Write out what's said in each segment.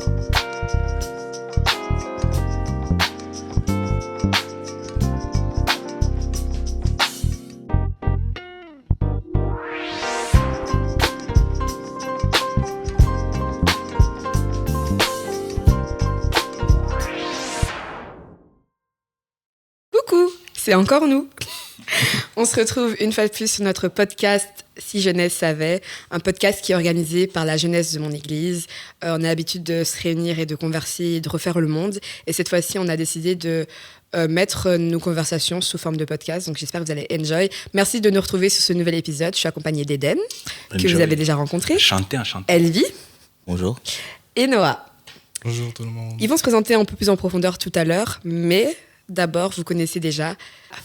Coucou, c'est encore nous. On se retrouve une fois de plus sur notre podcast Si Jeunesse savait, un podcast qui est organisé par la jeunesse de mon église. On a l'habitude de se réunir et de converser, de refaire le monde. Et cette fois-ci, on a décidé de mettre nos conversations sous forme de podcast. Donc j'espère que vous allez enjoy. Merci de nous retrouver sur ce nouvel épisode. Je suis accompagnée d'Eden, que vous avez déjà rencontré. Enchanté. Elvie. Bonjour. Et Noah. Bonjour tout le monde. Ils vont se présenter un peu plus en profondeur tout à l'heure, mais d'abord, vous connaissez déjà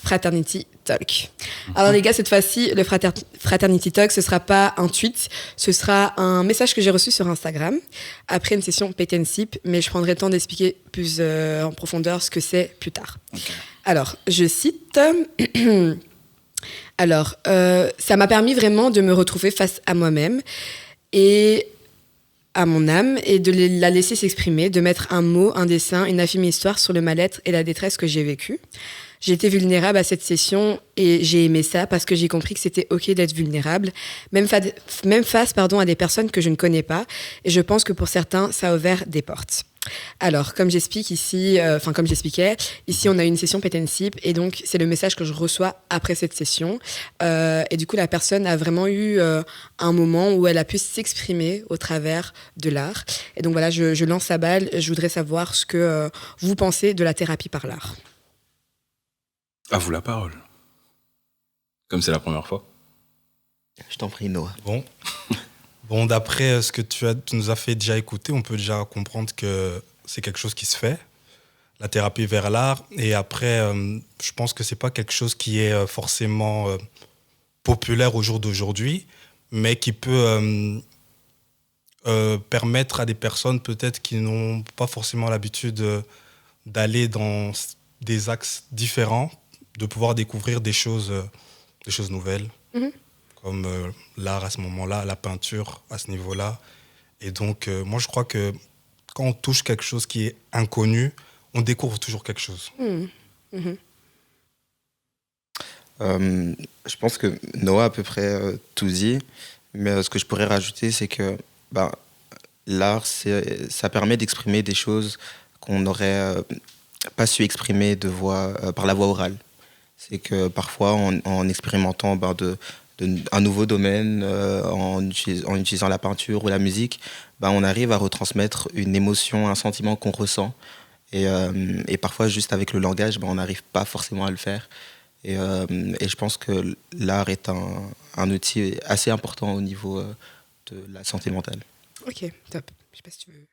Fraternity Talk. Alors les gars, cette fois-ci, le Fraternity Talk, ce ne sera pas un tweet, ce sera un message que j'ai reçu sur Instagram après une session Pet and Sip, mais je prendrai le temps d'expliquer plus en profondeur ce que c'est plus tard. Okay. Alors, je cite... Alors, ça m'a permis vraiment de me retrouver face à moi-même et à mon âme et de la laisser s'exprimer, de mettre un mot, un dessin, une infime histoire sur le mal-être et la détresse que j'ai vécue. J'ai été vulnérable à cette session et j'ai aimé ça parce que j'ai compris que c'était OK d'être vulnérable, même face à des personnes que je ne connais pas. Et je pense que pour certains, ça a ouvert des portes. Alors, comme j'expliquais, ici, on a une session Pet and Sip et donc, c'est le message que je reçois après cette session. Et du coup, la personne a vraiment eu un moment où elle a pu s'exprimer au travers de l'art. Et donc, voilà, je lance la balle. Je voudrais savoir ce que vous pensez de la thérapie par l'art. À vous la parole. Comme c'est la première fois. Je t'en prie, Noah. Bon, d'après ce que tu nous as fait déjà écouter, on peut déjà comprendre que c'est quelque chose qui se fait, la thérapie vers l'art. Et après, je pense que c'est pas quelque chose qui est forcément populaire au jour d'aujourd'hui, mais qui peut permettre à des personnes peut-être qui n'ont pas forcément l'habitude d'aller dans des axes différents, de pouvoir découvrir des choses nouvelles. Mm-hmm. Comme l'art à ce moment-là, la peinture à ce niveau-là. Et donc, moi, je crois que quand on touche quelque chose qui est inconnu, on découvre toujours quelque chose. Je pense que Noah a à peu près tout dit, mais ce que je pourrais rajouter, c'est que l'art, ça permet d'exprimer des choses qu'on n'aurait pas su exprimer par la voie orale. C'est que parfois, en expérimentant un nouveau domaine, en utilisant la peinture ou la musique, on arrive à retransmettre une émotion, un sentiment qu'on ressent. Et parfois, juste avec le langage, on n'arrive pas forcément à le faire. Et je pense que l'art est un outil assez important au niveau de la santé mentale. Ok, top. Je sais pas si tu veux...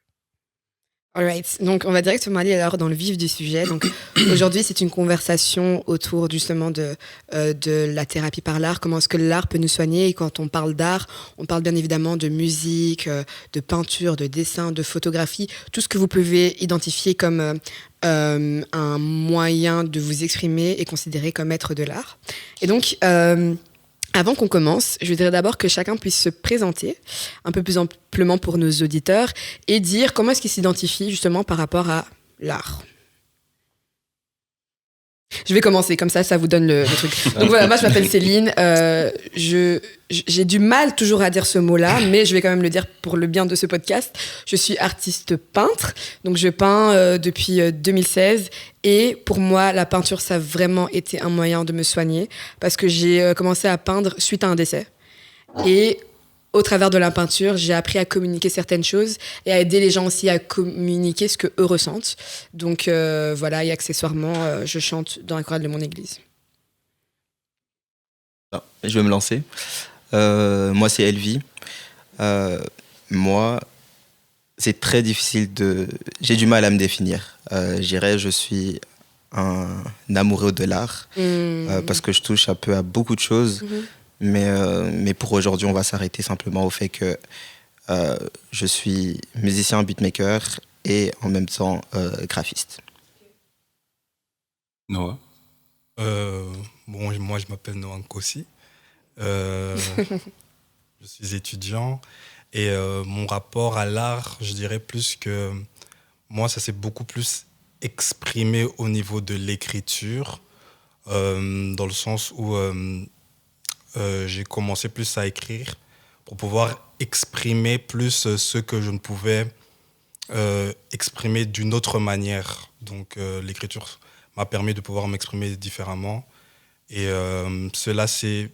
Alright, donc on va directement aller alors dans le vif du sujet. Donc aujourd'hui, c'est une conversation autour justement de la thérapie par l'art. Comment est-ce que l'art peut nous soigner? Et quand on parle d'art, on parle bien évidemment de musique, de peinture, de dessin, de photographie, tout ce que vous pouvez identifier comme un moyen de vous exprimer et considérer comme être de l'art. Et donc avant qu'on commence, je voudrais d'abord que chacun puisse se présenter un peu plus amplement pour nos auditeurs et dire comment est-ce qu'ils s'identifient justement par rapport à l'art. Je vais commencer, comme ça vous donne le truc. Donc voilà, moi je m'appelle Céline, j'ai du mal toujours à dire ce mot-là, mais je vais quand même le dire pour le bien de ce podcast. Je suis artiste peintre, donc je peins depuis 2016 et pour moi la peinture ça a vraiment été un moyen de me soigner parce que j'ai commencé à peindre suite à un décès. Et au travers de la peinture, j'ai appris à communiquer certaines choses et à aider les gens aussi à communiquer ce qu'eux ressentent. Donc voilà, et accessoirement, je chante dans la chorale de mon église. Je vais me lancer. Moi, c'est Elvie. Moi, c'est très difficile j'ai du mal à me définir. Je suis un amoureux de l'art parce que je touche un peu à beaucoup de choses. Mais pour aujourd'hui, on va s'arrêter simplement au fait que je suis musicien, beatmaker et en même temps graphiste. Noah. Moi, je m'appelle Noah Nkossi. Je Je suis étudiant et mon rapport à l'art, je dirais plus que moi, ça s'est beaucoup plus exprimé au niveau de l'écriture, dans le sens où j'ai commencé plus à écrire pour pouvoir exprimer plus ce que je ne pouvais exprimer d'une autre manière. Donc l'écriture m'a permis de pouvoir m'exprimer différemment. Et cela s'est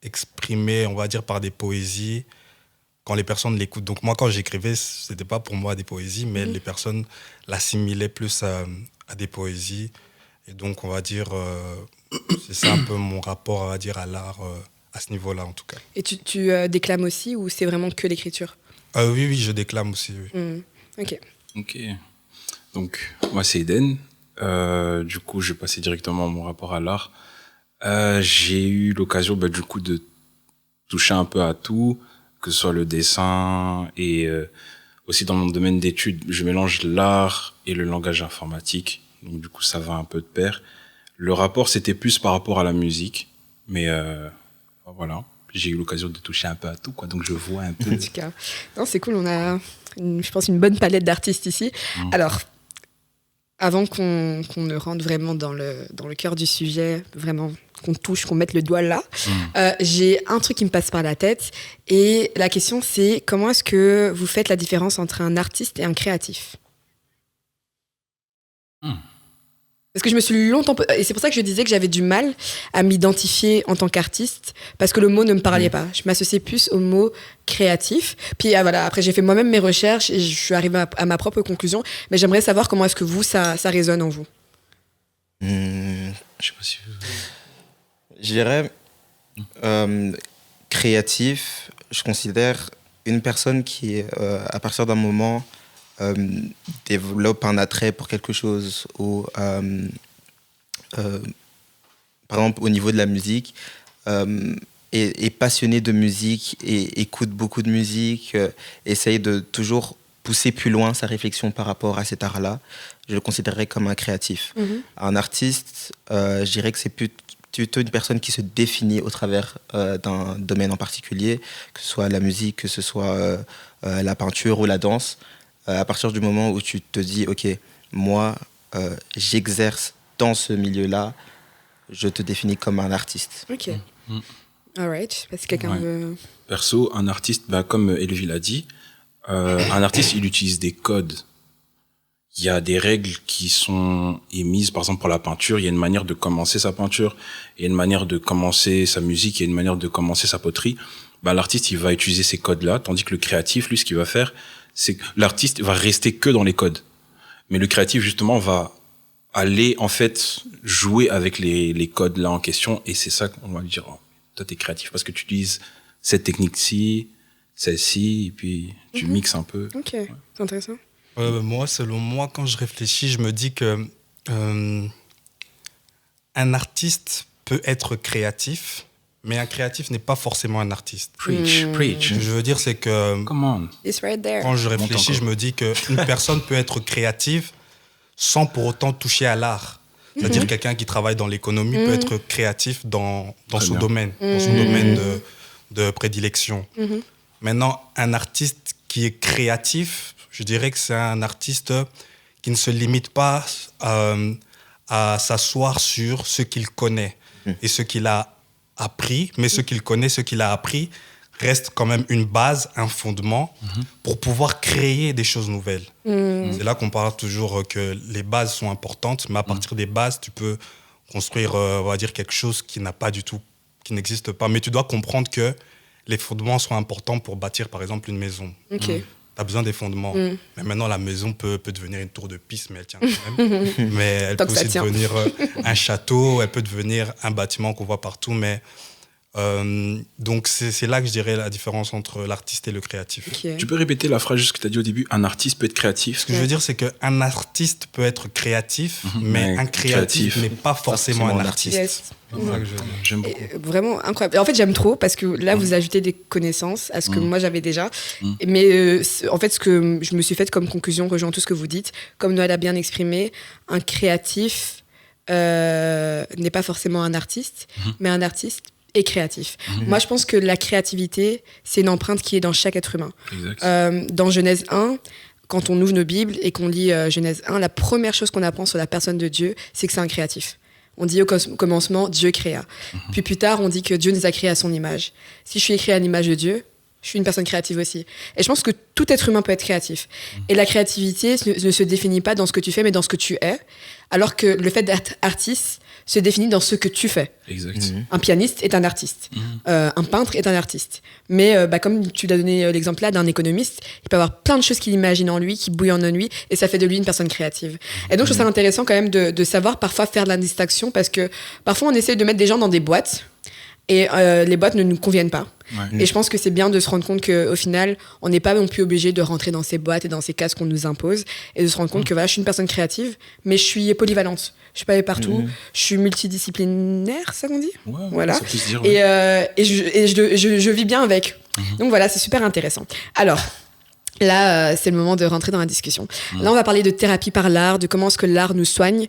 exprimé, on va dire, par des poésies quand les personnes l'écoutent. Donc moi, quand j'écrivais, c'était pas pour moi des poésies, mais les personnes l'assimilaient plus à des poésies. Et donc, on va dire, c'est ça un peu mon rapport, on va dire, à l'art, à ce niveau-là, en tout cas. Et tu déclames aussi ou c'est vraiment que l'écriture? Oui, je déclame aussi, oui. Ok. Ok. Donc, moi, c'est Eden. Du coup, je vais passer directement à mon rapport à l'art. J'ai eu l'occasion, du coup, de toucher un peu à tout, que ce soit le dessin et aussi dans mon domaine d'études, je mélange l'art et le langage informatique. Donc, du coup, ça va un peu de pair. Le rapport, c'était plus par rapport à la musique. Mais voilà, j'ai eu l'occasion de toucher un peu à tout, quoi. Donc, je vois un peu. En tout cas, non, c'est cool. On a, je pense, une bonne palette d'artistes ici. Alors, avant qu'on ne rentre vraiment dans le cœur du sujet, vraiment qu'on touche, qu'on mette le doigt là, j'ai un truc qui me passe par la tête. Et la question, c'est comment est-ce que vous faites la différence entre un artiste et un créatif? Parce que je me suis longtemps... Et c'est pour ça que je disais que j'avais du mal à m'identifier en tant qu'artiste, parce que le mot ne me parlait pas. Je m'associais plus au mot créatif. Puis voilà, après, j'ai fait moi-même mes recherches et je suis arrivée à ma propre conclusion. Mais j'aimerais savoir comment est-ce que vous, ça résonne en vous. Je sais pas si... Je dirais créatif, je considère une personne qui, à partir d'un moment, développe un attrait pour quelque chose ou, par exemple, au niveau de la musique, est passionné de musique et écoute beaucoup de musique, essaye de toujours pousser plus loin sa réflexion par rapport à cet art-là, je le considérerais comme un créatif. Un artiste, je dirais que c'est plutôt une personne qui se définit au travers d'un domaine en particulier, que ce soit la musique, que ce soit la peinture ou la danse. À partir du moment où tu te dis, ok, moi, j'exerce dans ce milieu-là, je te définis comme un artiste. Ok. All right. Parce que quelqu'un veut... Perso, un artiste, comme Elvie l'a dit, un artiste, il utilise des codes. Il y a des règles qui sont émises, par exemple pour la peinture, il y a une manière de commencer sa peinture, il y a une manière de commencer sa musique, il y a une manière de commencer sa poterie. L'artiste, il va utiliser ces codes-là, tandis que le créatif, lui, ce qu'il va faire, c'est que l'artiste va rester que dans les codes. Mais le créatif, justement, va aller, en fait, jouer avec les codes-là en question, et c'est ça qu'on va lui dire, oh, toi, t'es créatif, parce que tu utilises cette technique-ci, celle-ci, et puis tu mixes un peu. Ok, c'est intéressant. Moi, selon moi, quand je réfléchis, je me dis que un artiste peut être créatif, mais un créatif n'est pas forcément un artiste. Preach. Ce que je veux dire, c'est que Come on. It's right there. quand je réfléchis, je me dis qu'une personne peut être créative sans pour autant toucher à l'art. C'est-à-dire quelqu'un qui travaille dans l'économie peut être créatif dans son domaine, dans son domaine de prédilection. Maintenant, un artiste qui est créatif, je dirais que c'est un artiste qui ne se limite pas à s'asseoir sur ce qu'il connaît et ce qu'il a appris, mais ce qu'il connaît, ce qu'il a appris, reste quand même une base, un fondement pour pouvoir créer des choses nouvelles. C'est là qu'on parle toujours que les bases sont importantes, mais à partir des bases, tu peux construire, on va dire, quelque chose qui n'a pas du tout, qui n'existe pas. Mais tu dois comprendre que les fondements sont importants pour bâtir, par exemple, une maison. Ok. Tu as besoin des fondements. Mais maintenant, la maison peut devenir une tour de piste, mais elle tient quand même. Mais elle peut aussi devenir un château, elle peut devenir un bâtiment qu'on voit partout. Mais donc, c'est là que je dirais la différence entre l'artiste et le créatif. Okay. Tu peux répéter la phrase juste que tu as dit au début, un artiste peut être créatif? Ce que je veux dire, c'est qu'un artiste peut être créatif, mais un créatif n'est pas forcément un artiste. Yes. C'est ça que je veux dire. J'aime beaucoup. Vraiment incroyable. Et en fait, j'aime trop parce que là, vous ajoutez des connaissances à ce que moi j'avais déjà. Mais en fait, ce que je me suis faite comme conclusion rejoint tout ce que vous dites. Comme Noël a bien exprimé, un créatif n'est pas forcément un artiste, mais un artiste et créatif. Moi, je pense que la créativité, c'est une empreinte qui est dans chaque être humain. Dans Genèse 1, quand on ouvre nos Bibles et qu'on lit Genèse 1, la première chose qu'on apprend sur la personne de Dieu, c'est que c'est un créatif. On dit au commencement, Dieu créa. Puis plus tard, on dit que Dieu nous a créés à son image. Si je suis créé à l'image de Dieu, je suis une personne créative aussi. Et je pense que tout être humain peut être créatif. Et la créativité ne se définit pas dans ce que tu fais, mais dans ce que tu es. Alors que le fait d'être artiste se définit dans ce que tu fais. Exact. Un pianiste est un artiste. Un peintre est un artiste. Mais comme tu l'as donné l'exemple là d'un économiste, il peut avoir plein de choses qu'il imagine en lui, qui bouillonnent en lui, et ça fait de lui une personne créative. Et donc, je trouve ça intéressant quand même de savoir parfois faire de la distinction, parce que parfois, on essaye de mettre des gens dans des boîtes, et les boîtes ne nous conviennent pas. Et je pense que c'est bien de se rendre compte qu'au final, on n'est pas non plus obligé de rentrer dans ces boîtes et dans ces cases qu'on nous impose, et de se rendre compte que voilà, je suis une personne créative, mais je suis polyvalente. Je suis pas allée partout. Je suis multidisciplinaire, ça qu'on dit. Voilà. Ça peut se dire, Et je vis bien avec. Donc voilà, c'est super intéressant. Alors, là, c'est le moment de rentrer dans la discussion. Là, on va parler de thérapie par l'art, de comment est-ce que l'art nous soigne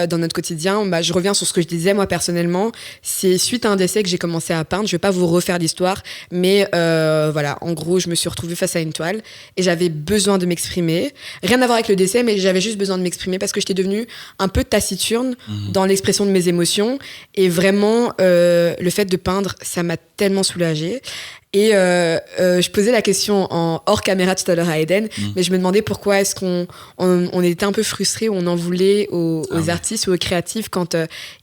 dans notre quotidien. Je reviens sur ce que je disais, moi, personnellement. C'est suite à un décès que j'ai commencé à peindre. Je vais pas vous refaire l'histoire, mais voilà, en gros, je me suis retrouvée face à une toile et j'avais besoin de m'exprimer. Rien à voir avec le décès, mais j'avais juste besoin de m'exprimer parce que j'étais devenue un peu taciturne dans l'expression de mes émotions. Et vraiment, le fait de peindre, ça m'a tellement soulagée. Et je posais la question en hors caméra tout à l'heure à Eden, mais je me demandais pourquoi est-ce qu'on était un peu frustrés, ou on en voulait aux artistes ou aux créatifs quand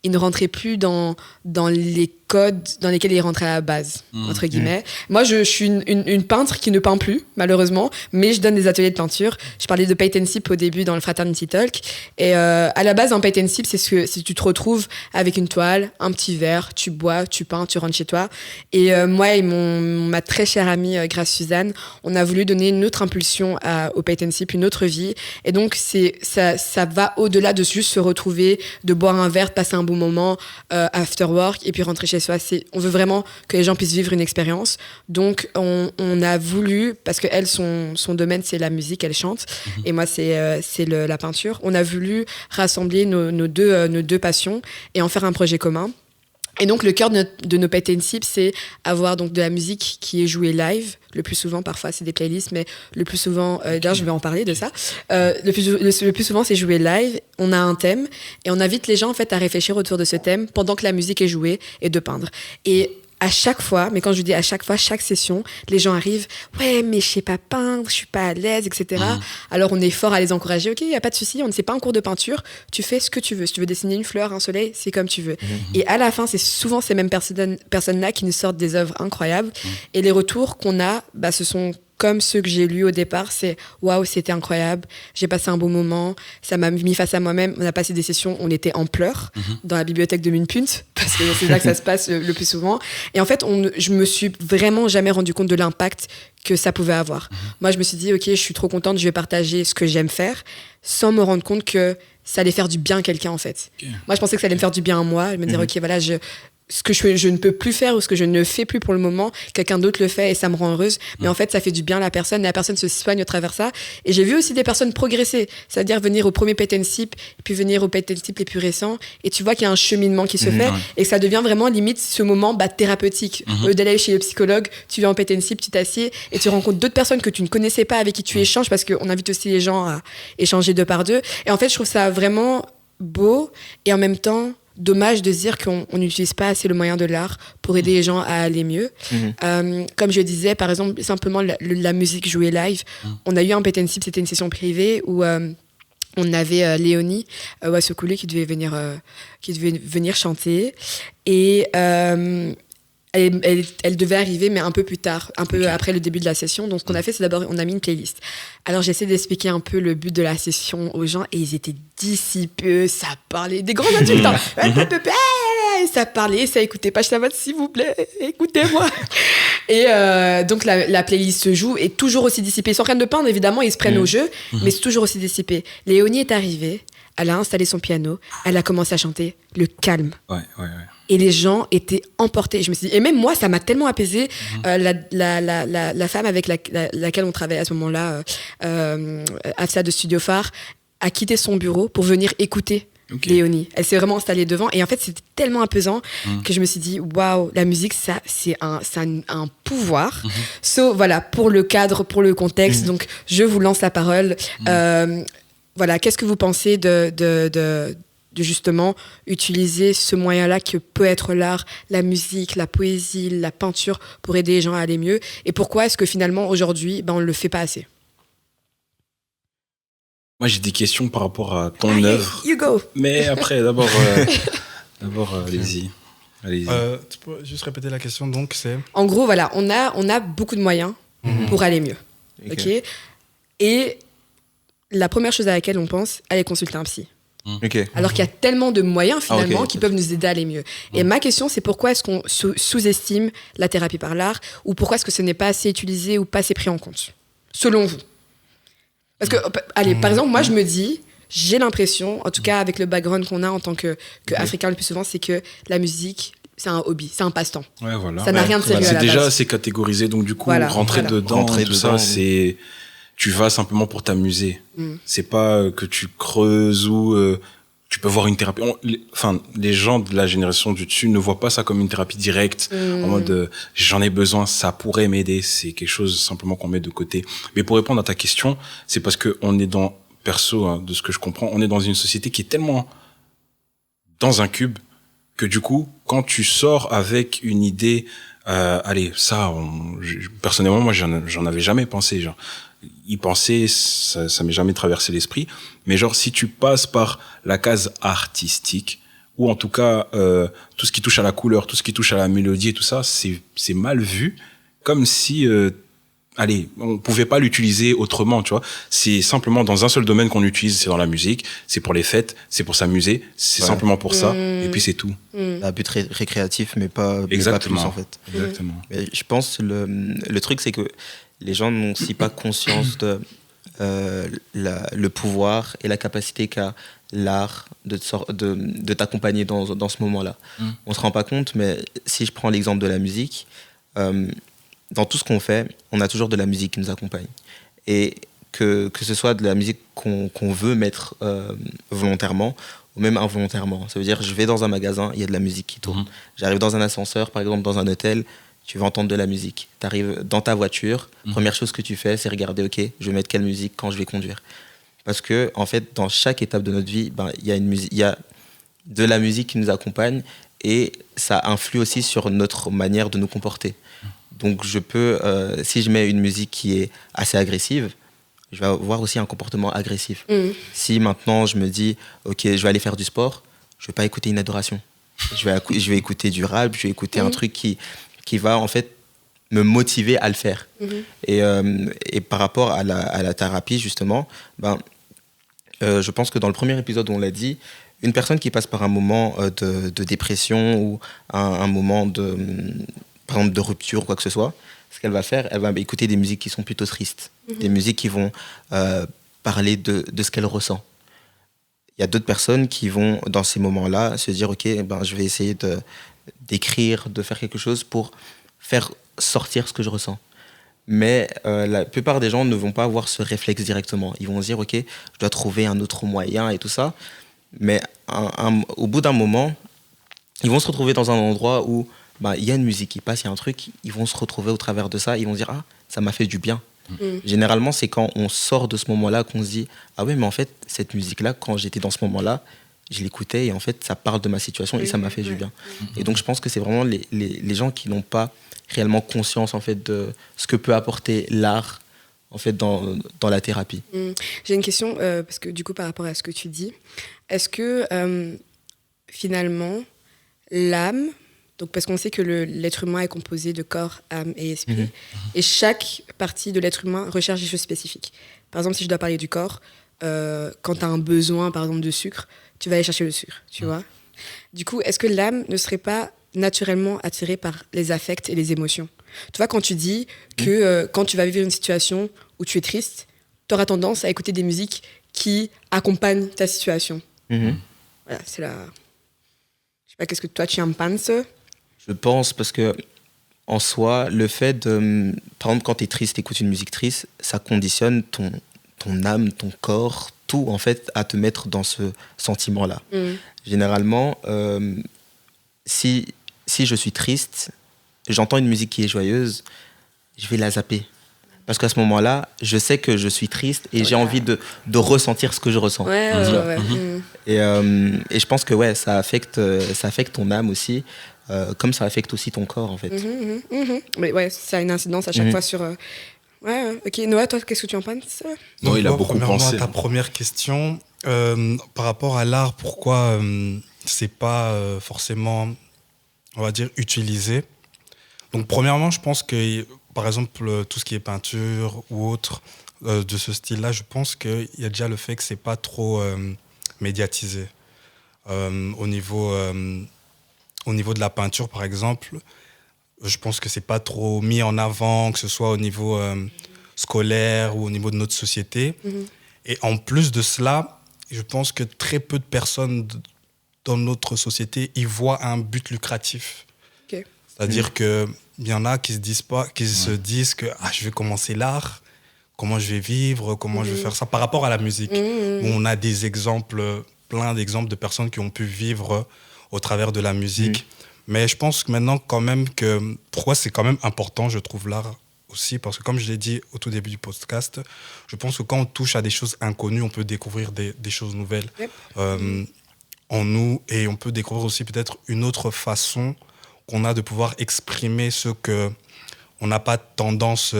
ils ne rentraient plus dans les codes dans lesquels ils rentraient à la base, entre guillemets. Moi, je suis une peintre qui ne peint plus, malheureusement, mais je donne des ateliers de peinture. Je parlais de paint and sip au début dans le Fraternity Talk. Et à la base, en paint and sip, c'est tu te retrouves avec une toile, un petit verre, tu bois, tu peins, tu rentres chez toi. Et moi et ma très chère amie Grace Suzanne, on a voulu donner une autre impulsion au paint and sip, une autre vie. Et donc, ça va au-delà de juste se retrouver, de boire un verre, de passer un bon moment after work et puis rentrer chez soi. On veut vraiment que les gens puissent vivre une expérience. Donc, on a voulu, parce que elle, son domaine, c'est la musique, elle chante, et moi, c'est la peinture. On a voulu rassembler nos deux passions et en faire un projet commun. Et donc, le cœur de nos paint and sip, c'est avoir donc de la musique qui est jouée live. Le plus souvent, parfois, c'est des playlists, mais le plus souvent, d'ailleurs, je vais en parler de ça. Le plus souvent, c'est joué live. On a un thème et on invite les gens, en fait, à réfléchir autour de ce thème pendant que la musique est jouée et de peindre. Et à chaque fois, mais quand je dis à chaque fois, chaque session, les gens arrivent, ouais, mais je sais pas peindre, je suis pas à l'aise, etc. Alors on est fort à les encourager, ok, il y a pas de souci, on ne sait pas en cours de peinture, tu fais ce que tu veux. Si tu veux dessiner une fleur, un soleil, c'est comme tu veux. Et à la fin, c'est souvent ces mêmes personnes-là qui nous sortent des œuvres incroyables. Et les retours qu'on a, ce sont comme ceux que j'ai lus au départ, c'est waouh, c'était incroyable, j'ai passé un bon moment, ça m'a mis face à moi-même. On a passé des sessions, on était en pleurs dans la bibliothèque de Munpunt, parce que c'est là que ça se passe le plus souvent. Et en fait, je me suis vraiment jamais rendu compte de l'impact que ça pouvait avoir. Moi, je me suis dit, ok, je suis trop contente, je vais partager ce que j'aime faire, sans me rendre compte que ça allait faire du bien à quelqu'un, en fait. Moi, je pensais que ça allait me faire du bien à moi, je me dire, ok, voilà, ce que je ne peux plus faire ou ce que je ne fais plus pour le moment, quelqu'un d'autre le fait et ça me rend heureuse. Mais en fait, ça fait du bien à la personne et la personne se soigne au travers de ça. Et j'ai vu aussi des personnes progresser, c'est-à-dire venir au premier paint and sip, puis venir au paint and sip les plus récents. Et tu vois qu'il y a un cheminement qui se fait et que ça devient vraiment limite ce moment thérapeutique. D'aller chez le psychologue, tu viens au paint and sip, tu t'assieds et tu rencontres d'autres personnes que tu ne connaissais pas, avec qui tu échanges, parce qu'on invite aussi les gens à échanger deux par deux. Et en fait, je trouve ça vraiment beau et en même temps dommage de se dire qu'on n'utilise pas assez le moyen de l'art pour aider les gens à aller mieux. Comme je disais, par exemple, simplement la musique jouée live. On a eu un paint and sip, c'était une session privée où on avait Léonie Wassokoulé qui devait venir chanter. Et elle devait arriver, mais un peu plus tard, un peu après le début de la session. Donc, ce qu'on a fait, c'est d'abord, on a mis une playlist. Alors, j'essaie d'expliquer un peu le but de la session aux gens et ils étaient dissipés, ça parlait des grands adultes. Ça parlait, ça écoutait pas, je t'invite, s'il vous plaît, écoutez-moi. Et donc, la playlist se joue et toujours aussi dissipée. Ils sont en train de peindre, évidemment, ils se prennent au jeu, mais c'est toujours aussi dissipé. Léonie est arrivée, elle a installé son piano, elle a commencé à chanter le calme. Ouais. Et les gens étaient emportés. Je me suis dit, et même moi, ça m'a tellement apaisée. La femme avec laquelle on travaillait à ce moment-là, Afsa de Studio Phare, a quitté son bureau pour venir écouter Ok. Léonie. Elle s'est vraiment installée devant. Et en fait, c'était tellement apaisant que je me suis dit, waouh, la musique, ça, c'est un pouvoir. So, voilà, pour le cadre, pour le contexte. Donc, je vous lance la parole. Voilà, qu'est-ce que vous pensez de justement utiliser ce moyen-là que peut être l'art, la musique, la poésie, la peinture pour aider les gens à aller mieux? Et pourquoi est-ce que finalement, aujourd'hui, on ne le fait pas assez? Moi, j'ai des questions par rapport à ton Allez, œuvre. you go. Mais après, d'abord, allez-y. Allez-y. Tu peux juste répéter la question, donc c'est... En gros, voilà, on a beaucoup de moyens pour aller mieux. Ok. Ok. Et la première chose à laquelle on pense, aller consulter un psy. Ok. Alors qu'il y a tellement de moyens finalement ok. qui peuvent nous aider à aller mieux. Et ma question, c'est pourquoi est-ce qu'on sous-estime la thérapie par l'art, ou pourquoi est-ce que ce n'est pas assez utilisé ou pas assez pris en compte, selon vous? Parce que, allez, par exemple, moi je me dis, j'ai l'impression, en tout cas avec le background qu'on a en tant que Africain le plus souvent, c'est que la musique, c'est un hobby, c'est un passe-temps. Ouais, voilà. Ça n'a rien de sérieux à C'est la déjà base. assez catégorisé, donc du coup, Voilà, rentrer voilà. dedans, Rentrer tout dedans, ça, c'est... Tu vas simplement pour t'amuser. C'est pas que tu creuses ou tu peux voir une thérapie. Les gens de la génération du dessus ne voient pas ça comme une thérapie directe, en mode j'en ai besoin, ça pourrait m'aider. C'est quelque chose simplement qu'on met de côté. Mais pour répondre à ta question, c'est parce que on est dans, perso, hein, de ce que je comprends, on est dans une société qui est tellement dans un cube que du coup, quand tu sors avec une idée, allez, ça, personnellement, moi, j'en avais jamais pensé, genre. Y penser, ça m'est jamais traversé l'esprit. Mais genre, si tu passes par la case artistique, ou en tout cas, tout ce qui touche à la couleur, tout ce qui touche à la mélodie et tout ça, c'est mal vu. Comme si, allez, on pouvait pas l'utiliser autrement, tu vois. C'est simplement dans un seul domaine qu'on l'utilise, c'est dans la musique, c'est pour les fêtes, c'est pour s'amuser, c'est simplement pour ça, et puis c'est tout. Un but récréatif, mais pas plus Exactement. en fait. Exactement. Mais je pense le truc, c'est que les gens n'ont aussi pas conscience de le pouvoir et la capacité qu'a l'art de t'accompagner dans ce moment-là. On se rend pas compte, mais si je prends l'exemple de la musique, dans tout ce qu'on fait, on a toujours de la musique qui nous accompagne. Et que ce soit de la musique qu'on veut mettre volontairement ou même involontairement. Ça veut dire, je vais dans un magasin, il y a de la musique qui tourne. J'arrive dans un ascenseur, par exemple dans un hôtel, tu vas entendre de la musique. Tu arrives dans ta voiture, première chose que tu fais, c'est regarder, ok, je vais mettre quelle musique quand je vais conduire. Parce que, en fait, dans chaque étape de notre vie, il y a de la musique qui nous accompagne et ça influe aussi sur notre manière de nous comporter. Donc, si je mets une musique qui est assez agressive, je vais avoir aussi un comportement agressif. Si maintenant je me dis, ok, je vais aller faire du sport, je ne vais pas écouter une adoration. Je vais écouter du rap, je vais écouter un truc qui va en fait me motiver à le faire. Et par rapport à la thérapie, justement, je pense que dans le premier épisode, on l'a dit, une personne qui passe par un moment de dépression ou un moment par exemple de rupture ou quoi que ce soit, ce qu'elle va faire, elle va écouter des musiques qui sont plutôt tristes, des musiques qui vont parler de ce qu'elle ressent. Il y a d'autres personnes qui vont, dans ces moments-là, se dire, ok, je vais essayer d'écrire, de faire quelque chose pour faire sortir ce que je ressens. Mais la plupart des gens ne vont pas avoir ce réflexe directement. Ils vont se dire, ok, je dois trouver un autre moyen et tout ça. Mais au bout d'un moment, ils vont se retrouver dans un endroit où il y a une musique qui passe, il y a un truc, ils vont se retrouver au travers de ça, ils vont se dire, ah, ça m'a fait du bien. Généralement, c'est quand on sort de ce moment-là qu'on se dit, ah oui, mais en fait, cette musique-là, quand j'étais dans ce moment-là, je l'écoutais et en fait, ça parle de ma situation et ça m'a fait du bien. Et donc, je pense que c'est vraiment les gens qui n'ont pas réellement conscience en fait, de ce que peut apporter l'art en fait, dans la thérapie. J'ai une question, parce que du coup, par rapport à ce que tu dis, est-ce que finalement, l'âme, donc parce qu'on sait que l'être humain est composé de corps, âme et esprit, et chaque partie de l'être humain recherche des choses spécifiques. Par exemple, si je dois parler du corps, quand tu as un besoin, par exemple, de sucre, tu vas aller chercher le sucre, tu vois. Du coup, est-ce que l'âme ne serait pas naturellement attirée par les affects et les émotions? Tu vois, quand tu dis que quand tu vas vivre une situation où tu es triste, tu auras tendance à écouter des musiques qui accompagnent ta situation. Voilà, c'est la... Je sais pas, qu'est-ce que toi, tu en penses? Je pense parce que, en soi, le fait par exemple, quand tu es triste, écoutes une musique triste, ça conditionne ton âme, ton corps, tout, en fait, à te mettre dans ce sentiment-là. Généralement, si je suis triste, j'entends une musique qui est joyeuse, je vais la zapper. Parce qu'à ce moment-là, je sais que je suis triste et j'ai envie de ressentir ce que je ressens. Ouais. Et je pense que ouais, ça affecte ton âme aussi, comme ça affecte aussi ton corps, en fait. Mais ouais, ça a une incidence à chaque fois sur... Ouais, ok. Noah, toi, qu'est-ce que tu en penses? Non, il a beaucoup pensé. À ta première question, par rapport à l'art, pourquoi c'est pas forcément, on va dire, utilisé. Donc, premièrement, je pense que, par exemple, tout ce qui est peinture ou autre de ce style-là, je pense qu'il y a déjà le fait que c'est pas trop médiatisé. Au niveau de la peinture, par exemple, je pense que c'est pas trop mis en avant, que ce soit au niveau scolaire ou au niveau de notre société. Et en plus de cela, je pense que très peu de personnes dans notre société y voient un but lucratif. Okay. C'est-à-dire qu'il y en a qui se disent que je vais commencer l'art, comment je vais vivre, comment je vais faire ça par rapport à la musique. On a des exemples, plein d'exemples de personnes qui ont pu vivre au travers de la musique. Mais je pense que maintenant quand même que... Pourquoi c'est quand même important, je trouve, l'art aussi, parce que comme je l'ai dit au tout début du podcast, je pense que quand on touche à des choses inconnues, on peut découvrir des choses nouvelles en nous, et on peut découvrir aussi peut-être une autre façon qu'on a de pouvoir exprimer ce qu'on n'a pas tendance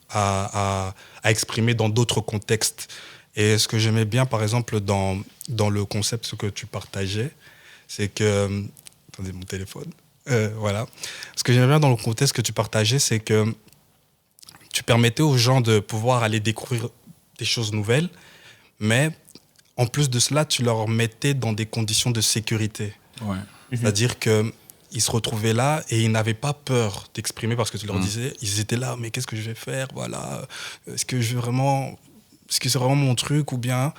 à exprimer dans d'autres contextes. Et ce que j'aimais bien, par exemple, dans le concept, ce que tu partageais, c'est que... Attendez, mon téléphone. Voilà. Ce que j'aimais bien dans le contexte que tu partageais, c'est que tu permettais aux gens de pouvoir aller découvrir des choses nouvelles, mais en plus de cela, tu leur mettais dans des conditions de sécurité. Ouais. C'est-à-dire qu'ils se retrouvaient là et ils n'avaient pas peur d'exprimer parce que tu leur disais, ils étaient là, mais qu'est-ce que je vais faire? Voilà. Est-ce que c'est vraiment mon truc ou bien...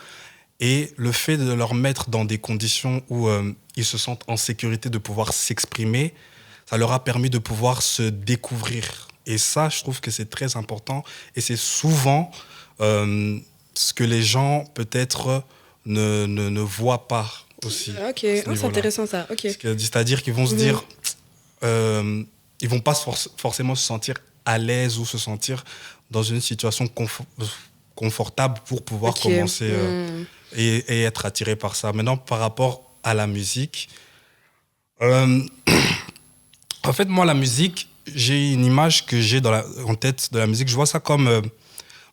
Et le fait de leur mettre dans des conditions où ils se sentent en sécurité de pouvoir s'exprimer, ça leur a permis de pouvoir se découvrir. Et ça, je trouve que c'est très important. Et c'est souvent ce que les gens, peut-être, ne voient pas aussi. Ok, c'est intéressant ça. Okay. C'est-à-dire qu'ils vont se dire... ils vont pas forcément se sentir à l'aise ou se sentir dans une situation confortable pour pouvoir commencer... Et être attiré par ça. Maintenant, par rapport à la musique, en fait, moi, la musique, j'ai une image que j'ai en tête de la musique. Je vois ça comme,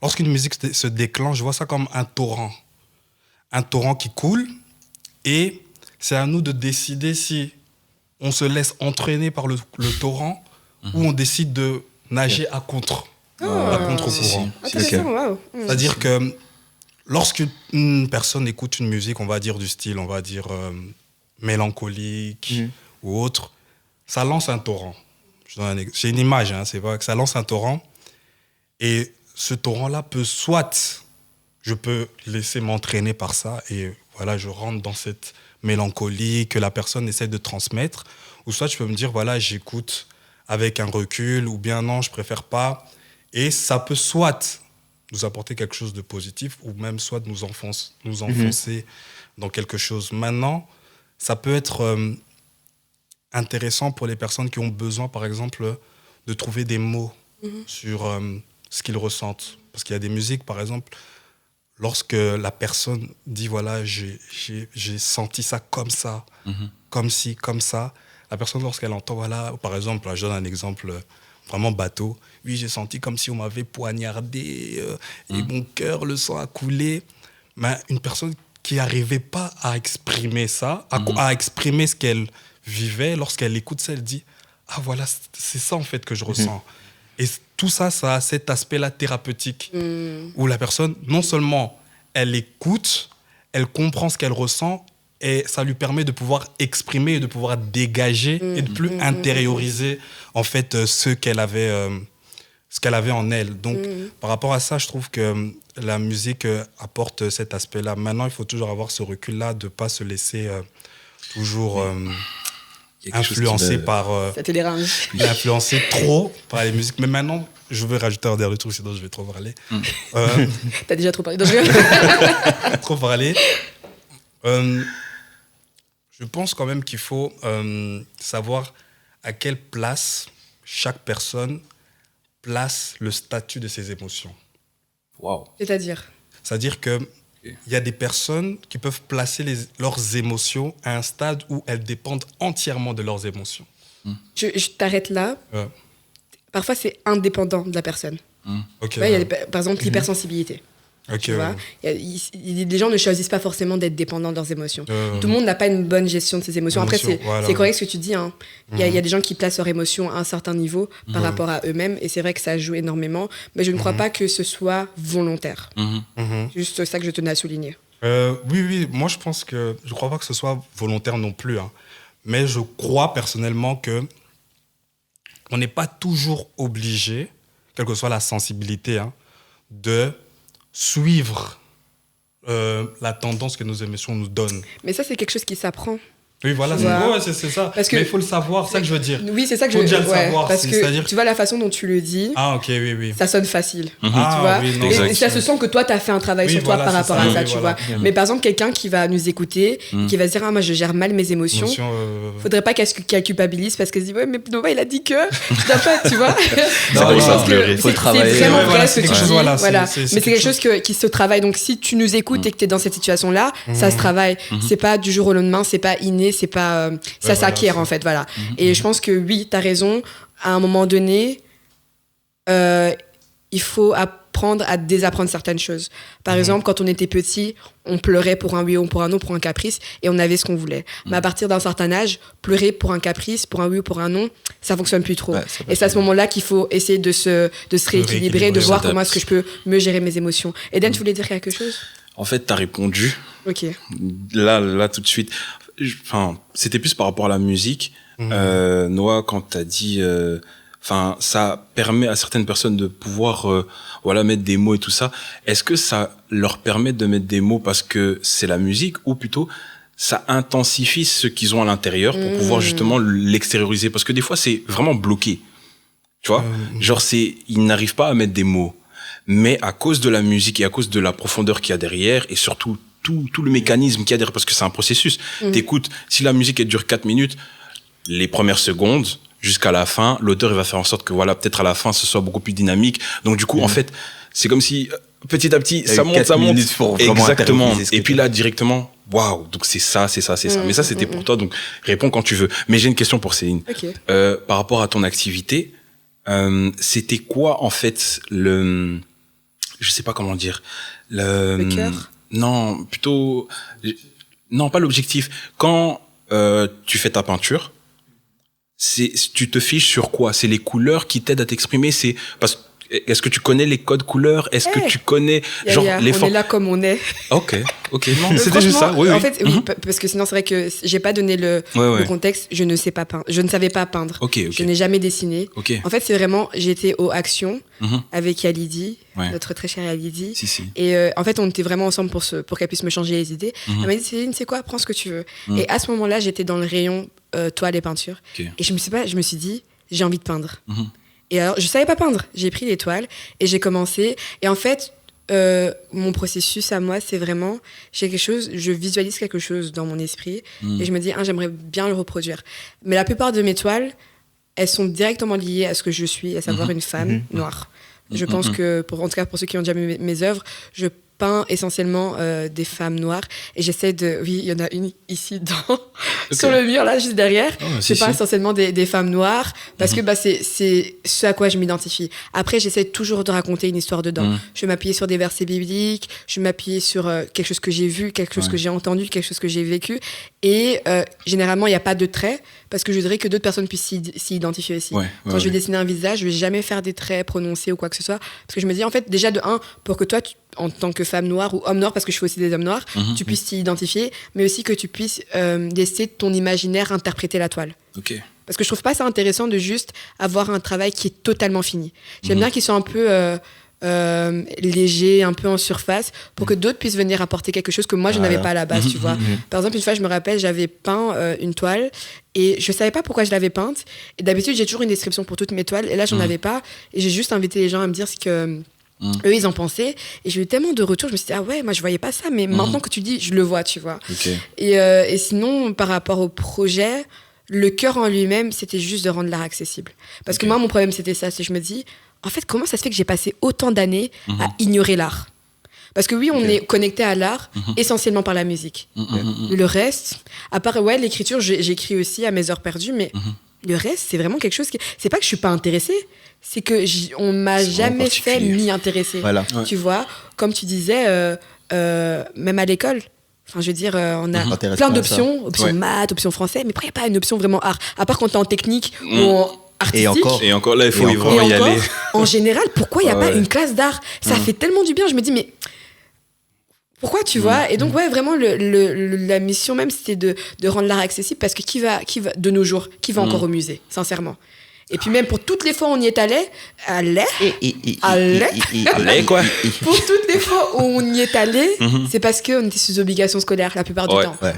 lorsqu'une musique se déclenche, je vois ça comme un torrent. Un torrent qui coule, et c'est à nous de décider si on se laisse entraîner par le torrent ou on décide de nager à contre-courant. C'est-à-dire que lorsqu'une personne écoute une musique, on va dire du style, on va dire mélancolique ou autre, ça lance un torrent. J'ai une image, c'est vrai que ça lance un torrent. Et ce torrent-là peut je peux laisser m'entraîner par ça et voilà, je rentre dans cette mélancolie que la personne essaie de transmettre. Ou soit je peux me dire, voilà, j'écoute avec un recul ou bien non, je préfère pas. Et ça peut nous apporter quelque chose de positif ou même soit nous enfoncer dans quelque chose. Maintenant, ça peut être intéressant pour les personnes qui ont besoin, par exemple, de trouver des mots sur ce qu'ils ressentent. Parce qu'il y a des musiques, par exemple, lorsque la personne dit, voilà, j'ai senti ça, comme ci, comme ça, la personne, lorsqu'elle entend, voilà, par exemple, je donne un exemple vraiment bateau. Oui, j'ai senti comme si on m'avait poignardé et mon cœur, le sang a coulé. Mais une personne qui n'arrivait pas à exprimer ça, à exprimer ce qu'elle vivait, lorsqu'elle écoute ça, elle dit « Ah voilà, c'est ça en fait que je ressens ». Et tout ça, ça a cet aspect-là thérapeutique où la personne, non seulement elle écoute, elle comprend ce qu'elle ressent et ça lui permet de pouvoir exprimer et de pouvoir dégager et de plus intérioriser en fait ce qu'elle avait en elle. Donc par rapport à ça, je trouve que la musique apporte cet aspect-là. Maintenant, il faut toujours avoir ce recul-là de ne pas se laisser toujours Il y a quelque chose qui influencé va- par... Ça télérange. il est influencé trop par les musiques. Mais maintenant, je veux rajouter un dernier truc, sinon je vais trop parler. T'as déjà trop parlé. Donc, je- Trop parler. Je pense quand même qu'il faut savoir à quelle place chaque personne place le statut de ses émotions. Waouh. C'est-à-dire C'est-à-dire qu'il y a des personnes qui peuvent placer leurs émotions à un stade où elles dépendent entièrement de leurs émotions. je t'arrête là. Ouais. Parfois, c'est indépendant de la personne. Ok. Tu vois, il y a par exemple l'hypersensibilité. Ok, Tu vois, les gens ne choisissent pas forcément d'être dépendants de leurs émotions. Tout le monde n'a pas une bonne gestion de ses émotions. Après, c'est correct ce que tu dis. Hein. Il y a des gens qui placent leurs émotions à un certain niveau par rapport à eux-mêmes. Et c'est vrai que ça joue énormément. Mais je ne crois pas que ce soit volontaire. C'est juste ça que je tenais à souligner. Oui. Moi, je pense que... Je ne crois pas que ce soit volontaire non plus. Hein. Mais je crois personnellement que on n'est pas toujours obligé, quelle que soit la sensibilité, hein, de suivre la tendance que nos émotions nous donnent. Mais ça, c'est quelque chose qui s'apprend. Oui, voilà, Tu vois. c'est ça. Parce que- mais il faut le savoir, c'est ça que je veux dire. Oui, c'est ça que Faut je déjà le savoir, parce que c'est-à-dire- tu vois la façon dont tu le dis, Ah, ok, oui. ça sonne facile. Ah, Tu vois, oui, non, et exact. ça se sent que toi, tu as fait un travail Oui, sur toi voilà, par c'est rapport ça, à oui, ça, tu voilà. vois. Mais par exemple, quelqu'un qui va nous écouter, qui va se dire, ah, moi, je gère mal mes émotions. Faudrait pas qu'elle culpabilise parce qu'elle se dit, ouais, mais Nova, il a dit que je dois pas, tu vois. Non, Je pense que pleurer. Faut c'est travailler. vraiment Ouais, vrai voilà, ce c'est que tu quelque dis. chose, voilà, Voilà. c'est Mais c'est quelque quelque chose qui se travaille. Donc, si tu nous écoutes et que tu es dans cette situation-là, ça se travaille. C'est pas du jour au lendemain, c'est pas inné, c'est pas, ça s'acquiert, en fait, voilà. Et je pense que oui, tu as raison. À un moment donné, il faut apprendre à désapprendre certaines choses. Par exemple, quand on était petit, on pleurait pour un oui ou pour un non, pour un caprice, et on avait ce qu'on voulait. Mais à partir d'un certain âge, pleurer pour un caprice, pour un oui ou pour un non, ça fonctionne plus trop. Ouais, Et c'est à ce moment-là qu'il faut essayer de se rééquilibrer, de voir s'adapter. comment est-ce que je peux mieux gérer mes émotions. Eden, tu voulais dire quelque chose ? En fait, t'as répondu. Ok. Là, tout de suite. Enfin, c'était plus par rapport à la musique. Noah, quand t'as dit, enfin, ça permet à certaines personnes de pouvoir, voilà, mettre des mots et tout ça. Est-ce que ça leur permet de mettre des mots parce que c'est la musique, ou plutôt ça intensifie ce qu'ils ont à l'intérieur pour pouvoir justement l'extérioriser? Parce que des fois, c'est vraiment bloqué. Tu vois? Genre, ils n'arrivent pas à mettre des mots. Mais à cause de la musique et à cause de la profondeur qu'il y a derrière, et surtout tout le mécanisme qu'il y a derrière, parce que c'est un processus. T'écoutes, si la musique elle dure 4 minutes, les premières secondes jusqu'à la fin, l'auteur il va faire en sorte que voilà, peut-être à la fin ce soit beaucoup plus dynamique. Donc du coup, en fait, c'est comme si petit à petit ça monte, ça monte. Exactement. Et puis là directement, waouh. Donc c'est ça. Mais ça c'était pour toi. Donc réponds quand tu veux. Mais j'ai une question pour Céline. Ok. Par rapport à ton activité, c'était quoi en fait je sais pas comment dire, Le cœur? Non, plutôt, non, pas l'objectif. Quand tu fais ta peinture, tu te fiches sur quoi? C'est les couleurs qui t'aident à t'exprimer. Est-ce que tu connais les codes couleurs? Est-ce que tu connais On est là comme on est. Ok, non, c'était juste ça. Oui, en oui. fait, oui, parce que sinon c'est vrai que j'ai pas donné le contexte. Je ne sais pas peindre. Je ne savais pas peindre. Ok. Je n'ai jamais dessiné. Ok. En fait, c'est vraiment, j'étais aux Actions avec Yalidi, Ouais. notre très chère Yalidi. Si. Et en fait, on était vraiment ensemble pour qu'elle puisse me changer les idées. Elle m'a dit, Céline, c'est quoi? Prends ce que tu veux. Et à ce moment-là, j'étais dans le rayon toile et peinture. Ok. Et je me suis dit, j'ai envie de peindre. Et alors, je savais pas peindre. J'ai pris les toiles et j'ai commencé. Et en fait, mon processus à moi, c'est vraiment, je visualise quelque chose dans mon esprit et je me dis, j'aimerais bien le reproduire. Mais la plupart de mes toiles, elles sont directement liées à ce que je suis, à savoir une femme noire. Je pense que, en tout cas pour ceux qui ont déjà vu mes œuvres, je peins essentiellement des femmes noires et j'essaie de... Oui, il y en a une ici sur le mur, là, juste derrière. Je peins essentiellement des femmes noires parce que c'est ce à quoi je m'identifie. Après, j'essaie toujours de raconter une histoire dedans. Je vais m'appuyer sur des versets bibliques, je vais m'appuyer sur quelque chose que j'ai vu, quelque chose que j'ai entendu, quelque chose que j'ai vécu. Et généralement, il n'y a pas de traits parce que je voudrais que d'autres personnes puissent s'y identifier aussi. Quand je vais dessiner un visage, je ne vais jamais faire des traits prononcés ou quoi que ce soit parce que je me dis, en fait, déjà de un, pour que toi, en tant que femme noire ou homme noir, parce que je fais aussi des hommes noirs, tu puisses t'y identifier, mais aussi que tu puisses laisser ton imaginaire interpréter la toile. Ok. Parce que je trouve pas ça intéressant de juste avoir un travail qui est totalement fini. J'aime bien qu'ils soient un peu léger, un peu en surface, pour que d'autres puissent venir apporter quelque chose que moi, je n'avais pas à la base, tu vois. Par exemple, une fois, je me rappelle, j'avais peint une toile et je savais pas pourquoi je l'avais peinte. Et d'habitude, j'ai toujours une description pour toutes mes toiles. Et là, j'en avais pas. Et j'ai juste invité les gens à me dire ce que eux, ils en pensaient. Et j'ai eu tellement de retours, je me suis dit, ah ouais, moi, je voyais pas ça. Mais maintenant que tu dis, je le vois, tu vois. Okay. Et sinon, par rapport au projet, le cœur en lui-même, c'était juste de rendre l'art accessible. Parce que moi, mon problème, c'était ça. C'est que je me dis, en fait, comment ça se fait que j'ai passé autant d'années à ignorer l'art ? Parce que oui, on est connecté à l'art essentiellement par la musique. Le reste, à part l'écriture, j'écris aussi à mes heures perdues, mais le reste, c'est vraiment quelque chose qui... C'est pas que je suis pas intéressée, c'est que on m'a jamais fait m'y intéresser. Voilà. Tu vois, comme tu disais, même à l'école. Enfin, je veux dire, on a plein d'options, options maths, options français, mais pourquoi il n'y a pas une option vraiment art ? À part quand tu es en technique ou en artistique. Et encore là, il faut vraiment y aller. En général, pourquoi il n'y a pas une classe d'art ? Ça fait tellement du bien. Je me dis, mais pourquoi, tu vois ? Et donc, ouais, vraiment, la mission même, c'était de rendre l'art accessible, parce que qui va de nos jours, qui va encore au musée, sincèrement ? Et puis même pour toutes les fois où on y est allé, quoi. Pour toutes les fois où on y est allé, c'est parce qu'on était sous obligation scolaire la plupart du temps. Ouais.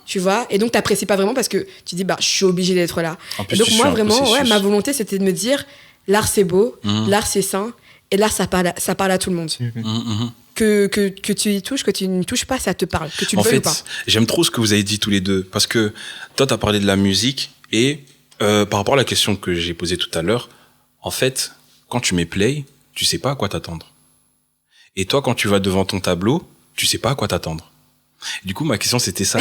Tu vois ? Et donc t'apprécies pas vraiment parce que tu dis, bah, je suis obligée d'être là. Plus, et donc moi, vraiment, ma volonté, c'était de me dire, l'art c'est beau, l'art c'est sain, et l'art ça parle à tout le monde. Que tu y touches, que tu n'y touches pas, ça te parle, que tu le veuilles ou pas. J'aime trop ce que vous avez dit tous les deux, parce que toi, t'as parlé de la musique, et par rapport à la question que j'ai posée tout à l'heure, en fait, quand tu mets play, tu sais pas à quoi t'attendre. Et toi, quand tu vas devant ton tableau, tu sais pas à quoi t'attendre. Du coup, ma question, c'était ça.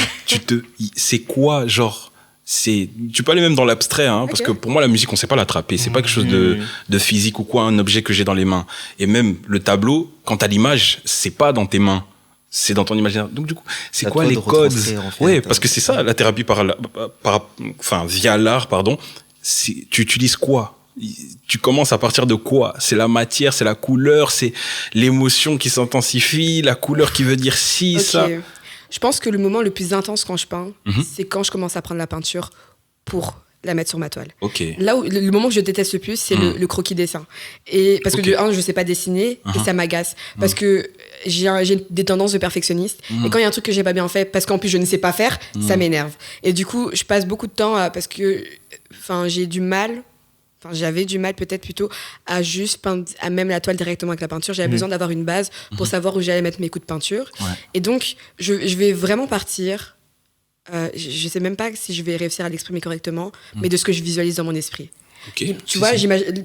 C'est quoi, genre, tu peux aller même dans l'abstrait, hein, parce que pour moi, la musique, on sait pas l'attraper. C'est pas quelque chose de physique ou quoi, un objet que j'ai dans les mains. Et même le tableau, quand t'as l'image, c'est pas dans tes mains. C'est dans ton imaginaire. Donc, du coup, c'est quoi les codes ? En fait, ouais, parce que c'est ça, la thérapie via l'art, pardon. Tu utilises quoi ? Tu commences à partir de quoi ? C'est la matière, c'est la couleur, c'est l'émotion qui s'intensifie, la couleur qui veut dire ça. Je pense que le moment le plus intense quand je peins, c'est quand je commence à prendre la peinture pour la mettre sur ma toile. Là où le moment que je déteste le plus, c'est le croquis dessin. Et parce que je sais pas dessiner et ça m'agace parce que j'ai des tendances de perfectionniste et quand il y a un truc que j'ai pas bien fait parce qu'en plus je ne sais pas faire, ça m'énerve. Et du coup, je passe beaucoup de temps parce que j'avais du mal peut-être plutôt à juste peindre à même la toile directement avec la peinture. J'avais besoin d'avoir une base pour savoir où j'allais mettre mes coups de peinture. Et donc, je vais vraiment partir. Je sais même pas si je vais réussir à l'exprimer correctement, mais de ce que je visualise dans mon esprit. Tu vois,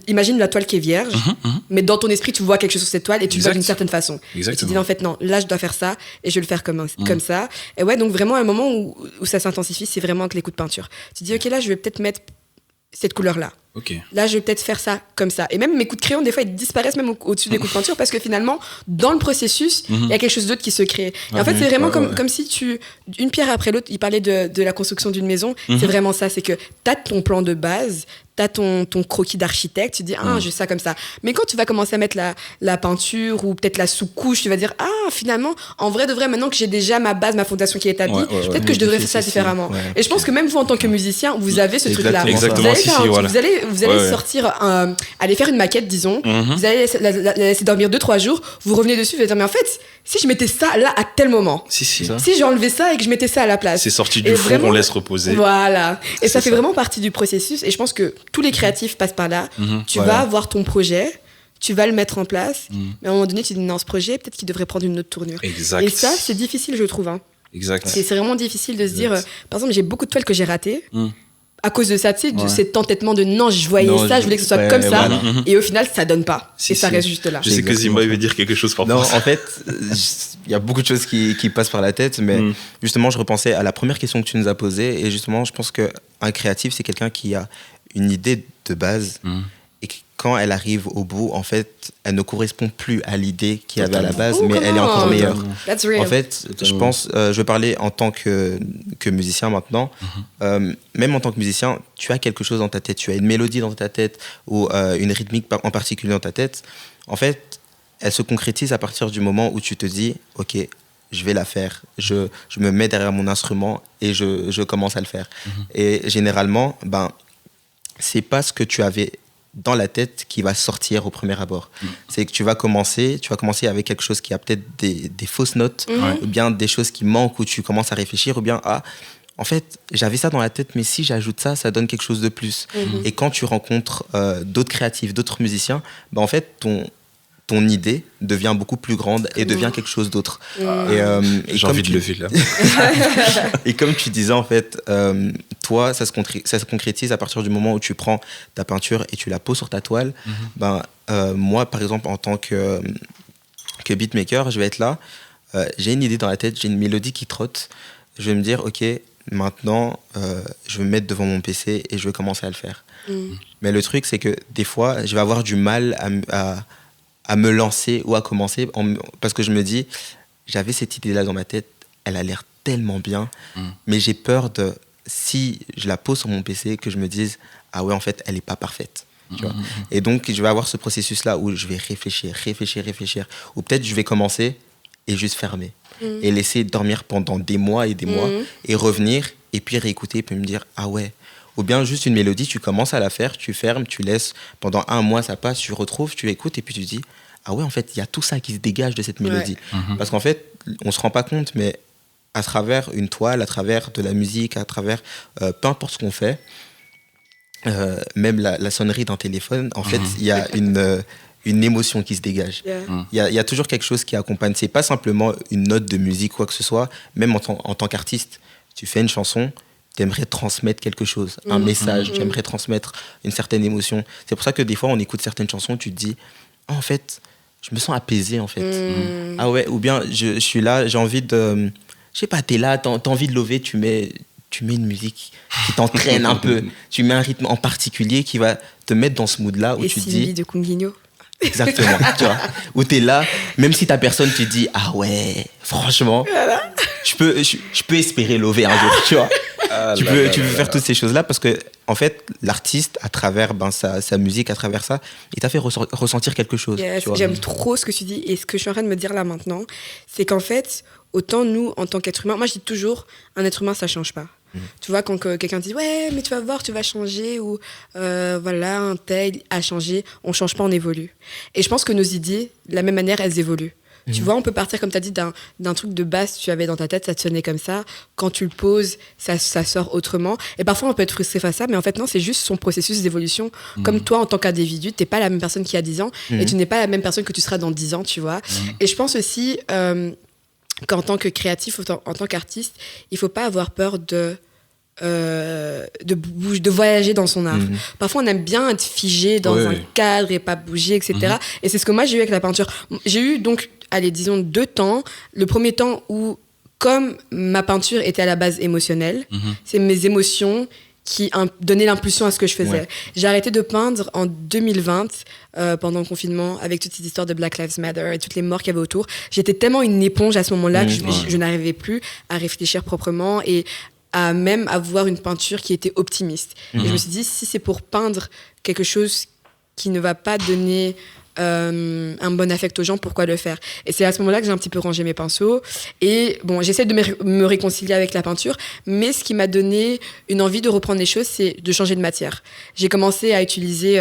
imagine la toile qui est vierge, mais dans ton esprit, tu vois quelque chose sur cette toile et tu le vois d'une certaine façon. Et tu dis en fait, non, là, je dois faire ça et je vais le faire comme ça. Et ouais, donc vraiment, un moment où ça s'intensifie, c'est vraiment avec les coups de peinture. Tu dis, OK, là, je vais peut-être mettre cette couleur-là. Là, je vais peut-être faire ça comme ça. Et même mes coups de crayon, des fois, ils disparaissent même au-dessus des coups de peinture parce que finalement, dans le processus, il y a quelque chose d'autre qui se crée. Et en fait, c'est vraiment comme si une pierre après l'autre, il parlait de la construction d'une maison. C'est vraiment ça, c'est que t'as ton plan de base, t'as ton croquis d'architecte, tu dis, je veux ça comme ça. Mais quand tu vas commencer à mettre la peinture ou peut-être la sous-couche, tu vas dire, finalement, en vrai de vrai, maintenant que j'ai déjà ma base, ma fondation qui est établie, peut-être que je devrais faire ça différemment. Et je pense que même vous, en tant que musicien, vous avez ce truc-là. Exactement. Vous allez sortir, aller faire une maquette, disons, vous allez la laisser dormir 2-3 jours, vous revenez dessus, vous allez dire, mais en fait, si je mettais ça là à tel moment, si j'enlevais ça et que je mettais ça à la place. C'est sorti du four, on laisse reposer. Voilà. Et ça fait vraiment partie du processus. Et je pense que tous les créatifs passent par là. Tu vas avoir ton projet, tu vas le mettre en place, mais à un moment donné, tu dis, non, ce projet, peut-être qu'il devrait prendre une autre tournure. Exact. Et ça, c'est difficile, je trouve. Exact. C'est vraiment difficile de se dire, par exemple, j'ai beaucoup de toiles que j'ai ratées. À cause de ça, tu sais, de cet entêtement de non, je voulais je voulais que ce soit comme ça, et au final, ça donne pas. Et ça reste juste là. Je sais que Zimba, il veut dire quelque chose par rapport à ça. En fait, il y a beaucoup de choses qui passent par la tête, mais justement, je repensais à la première question que tu nous as posée, et justement, je pense qu'un créatif, c'est quelqu'un qui a une idée de base, et quand elle arrive au bout, en fait, elle ne correspond plus à l'idée qu'il y avait à la base, mais elle est encore meilleure. En fait, je pense, je vais parler en tant que musicien maintenant. Même en tant que musicien, tu as quelque chose dans ta tête, tu as une mélodie dans ta tête ou une rythmique en particulier dans ta tête. En fait, elle se concrétise à partir du moment où tu te dis, OK, je vais la faire. Je me mets derrière mon instrument et je commence à le faire. Et généralement, c'est pas ce que tu avais dans la tête qui va sortir au premier abord. C'est que tu vas commencer avec quelque chose qui a peut-être des fausses notes, ou bien des choses qui manquent, où tu commences à réfléchir, ou bien en fait, j'avais ça dans la tête, mais si j'ajoute ça, ça donne quelque chose de plus. Et quand tu rencontres d'autres créatifs, d'autres musiciens, en fait, ton idée devient beaucoup plus grande et devient quelque chose d'autre. Et J'ai envie de lever là. Et comme tu disais, en fait, toi, ça se concrétise à partir du moment où tu prends ta peinture et tu la poses sur ta toile. Moi, par exemple, en tant que beatmaker, je vais être là, j'ai une idée dans la tête, j'ai une mélodie qui trotte, je vais me dire, ok, maintenant, je vais me mettre devant mon PC et je vais commencer à le faire. Mais le truc, c'est que des fois, je vais avoir du mal à me lancer ou à commencer parce que je me dis, j'avais cette idée-là dans ma tête, elle a l'air tellement bien, mais j'ai peur si je la pose sur mon PC, que je me dise, ah ouais, en fait, elle n'est pas parfaite. Tu vois. Et donc, je vais avoir ce processus-là où je vais réfléchir, ou peut-être je vais commencer et juste fermer, et laisser dormir pendant des mois, et revenir, et puis réécouter, et puis me dire, ah ouais. Ou bien juste une mélodie, tu commences à la faire, tu fermes, tu laisses, pendant 1 mois ça passe, tu retrouves, tu écoutes, et puis tu dis, ah ouais, en fait, il y a tout ça qui se dégage de cette mélodie. Parce qu'en fait, on ne se rend pas compte, mais à travers une toile, à travers de la musique, à travers peu importe ce qu'on fait, même la sonnerie d'un téléphone, en fait, il y a une émotion qui se dégage. Il y a toujours quelque chose qui accompagne. C'est pas simplement une note de musique, quoi que ce soit. Même en tant qu'artiste, tu fais une chanson, tu aimerais transmettre quelque chose, un message, tu aimerais transmettre une certaine émotion. C'est pour ça que des fois, on écoute certaines chansons, tu te dis, oh, en fait, je me sens apaisé, en fait. Ah ouais, ou bien je suis là, j'ai envie de... Je sais pas, t'es là, t'as envie de lever, tu mets une musique qui t'entraîne un peu. Tu mets un rythme en particulier qui va te mettre dans ce mood-là où tu te dis... de Kunguinho. Exactement, tu vois. Où t'es là, même si ta personne te dit, ah ouais, franchement, je peux espérer lever un jour, tu vois. Tu peux faire toutes ces choses-là parce que, en fait, l'artiste, à travers sa musique, à travers ça, il t'a fait ressentir quelque chose. Yes, tu vois. j'aime trop ce que tu dis, et ce que je suis en train de me dire là maintenant, c'est qu'en fait, autant nous, en tant qu'être humain, moi je dis toujours, un être humain, ça change pas. Tu vois, quand quelqu'un dit, ouais, mais tu vas voir, tu vas changer, ou voilà, un tel a changé, on change pas, on évolue. Et je pense que nos idées, de la même manière, elles évoluent. Tu vois, on peut partir, comme tu as dit, d'un truc de base que tu avais dans ta tête, ça te sonnait comme ça. Quand tu le poses, ça sort autrement. Et parfois, on peut être frustré face à ça, mais en fait, non, c'est juste son processus d'évolution. Comme toi, en tant qu'individu, tu n'es pas la même personne qu'il y a 10 ans, et tu n'es pas la même personne que tu seras dans 10 ans, tu vois. Et je pense aussi qu'en tant que créatif, en tant qu'artiste, il ne faut pas avoir peur de voyager dans son art. Parfois, on aime bien être figé dans un cadre et pas bouger, etc. Et c'est ce que moi, j'ai eu avec la peinture. J'ai eu donc, disons 2 temps. Le premier temps où, comme ma peinture était à la base émotionnelle, c'est mes émotions qui donnaient l'impulsion à ce que je faisais. J'ai arrêté de peindre en 2020, pendant le confinement, avec toutes ces histoires de Black Lives Matter et toutes les morts qu'il y avait autour. J'étais tellement une éponge à ce moment-là que je n'arrivais plus à réfléchir proprement et à même avoir une peinture qui était optimiste. Et je me suis dit, si c'est pour peindre quelque chose qui ne va pas donner un bon affect aux gens, pourquoi le faire? Et c'est à ce moment-là que j'ai un petit peu rangé mes pinceaux. Et bon, j'essaie de me réconcilier avec la peinture, mais ce qui m'a donné une envie de reprendre les choses, c'est de changer de matière. J'ai commencé à utiliser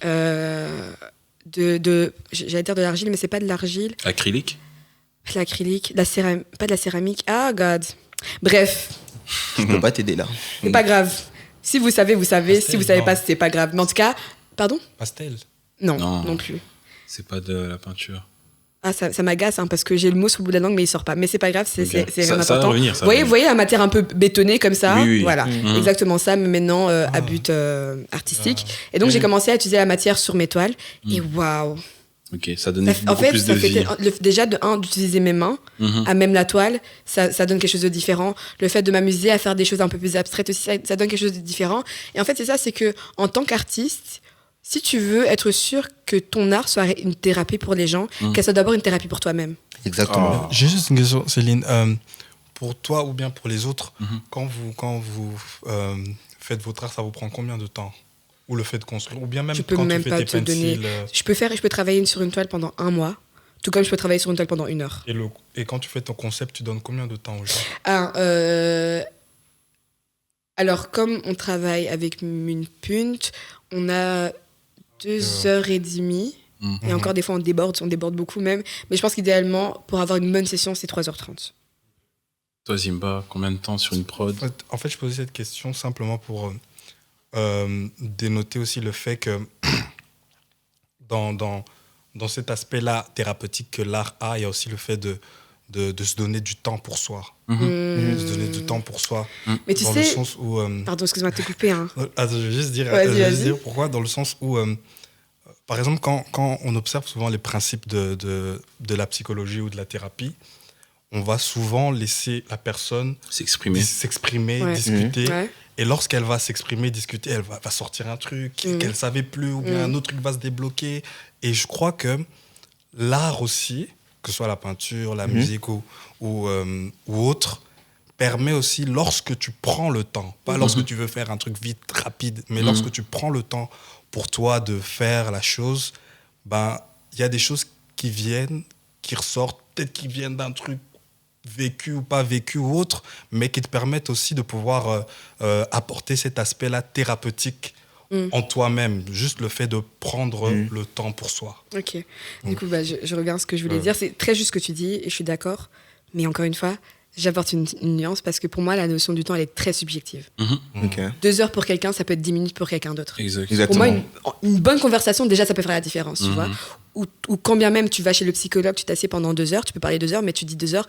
j'allais dire de l'argile, mais c'est pas de l'argile. Acrylique? L'acrylique, pas de la céramique. Ah, God. Bref. Je peux pas t'aider là. C'est pas grave. Si vous savez, vous savez. Pastel, Si vous savez non. pas, c'est pas grave. Mais en tout cas, pardon? Pastel. Non plus. C'est pas de la peinture. Ah, ça m'agace, hein, parce que j'ai le mot sur le bout de la langue, mais il sort pas. Mais c'est pas grave, c'est Ok. rien Ça va d'important. revenir, Vous voyez la matière un peu bétonnée comme ça? Oui. Voilà, exactement ça, mais maintenant à but artistique. Et donc j'ai commencé à utiliser la matière sur mes toiles. Et waouh! Ok, ça donne beaucoup plus ça de fait vie. déjà d'utiliser mes mains à même la toile, ça donne quelque chose de différent. Le fait de m'amuser à faire des choses un peu plus abstraites aussi, ça donne quelque chose de différent. Et en fait, c'est ça, c'est que en tant qu'artiste, si tu veux être sûr que ton art soit une thérapie pour les gens, qu'elle soit d'abord une thérapie pour toi-même. Exactement. J'ai juste une question, Céline. Pour toi ou bien pour les autres, quand vous faites votre art, ça vous prend combien de temps? Ou le fait de construire? Ou bien même Je peux quand même tu fais pas tes te donner. pencils, Je peux travailler sur une toile pendant 1 mois, tout comme je peux travailler sur une toile pendant 1 heure. et quand tu fais ton concept, tu donnes combien de temps aux gens? Alors, comme on travaille avec une punt, on a 2h30. Et encore, des fois, on déborde beaucoup même. Mais je pense qu'idéalement, pour avoir une bonne session, c'est 3h30. Toi, Zimba, combien de temps sur une prod? En fait, je posais cette question simplement pour dénoter aussi le fait que dans cet aspect-là thérapeutique que l'art a, il y a aussi le fait de se donner du temps pour soi. De se donner du temps pour soi. Mais tu dans sais... le sens où, Pardon, excuse-moi de te couper. Hein. Attends, je vais juste dire, pourquoi. Dans le sens où, par exemple, quand on observe souvent les principes de la psychologie ou de la thérapie, on va souvent laisser la personne s'exprimer, discuter. Ouais. Et lorsqu'elle va s'exprimer, discuter, elle va sortir un truc qu'elle ne savait plus, ou bien un autre truc va se débloquer. Et je crois que l'art aussi, que ce soit la peinture, la musique ou autre, permet aussi, lorsque tu prends le temps, pas lorsque tu veux faire un truc vite, rapide, mais lorsque tu prends le temps pour toi de faire la chose, ben, y a des choses qui viennent, qui ressortent, peut-être qui viennent d'un truc vécu ou pas vécu ou autre, mais qui te permettent aussi de pouvoir apporter cet aspect-là thérapeutique en toi-même. Juste le fait de prendre le temps pour soi. Ok. Du coup, je reviens à ce que je voulais dire. C'est très juste ce que tu dis et je suis d'accord. Mais encore une fois, j'apporte une nuance parce que pour moi, la notion du temps, elle est très subjective. Okay. 2 heures pour quelqu'un, ça peut être 10 minutes pour quelqu'un d'autre. Exactement. Pour moi, une bonne conversation, déjà, ça peut faire la différence, tu vois. Ou quand bien même tu vas chez le psychologue, tu t'assieds pendant 2 heures, tu peux parler 2 heures, mais tu dis 2 heures,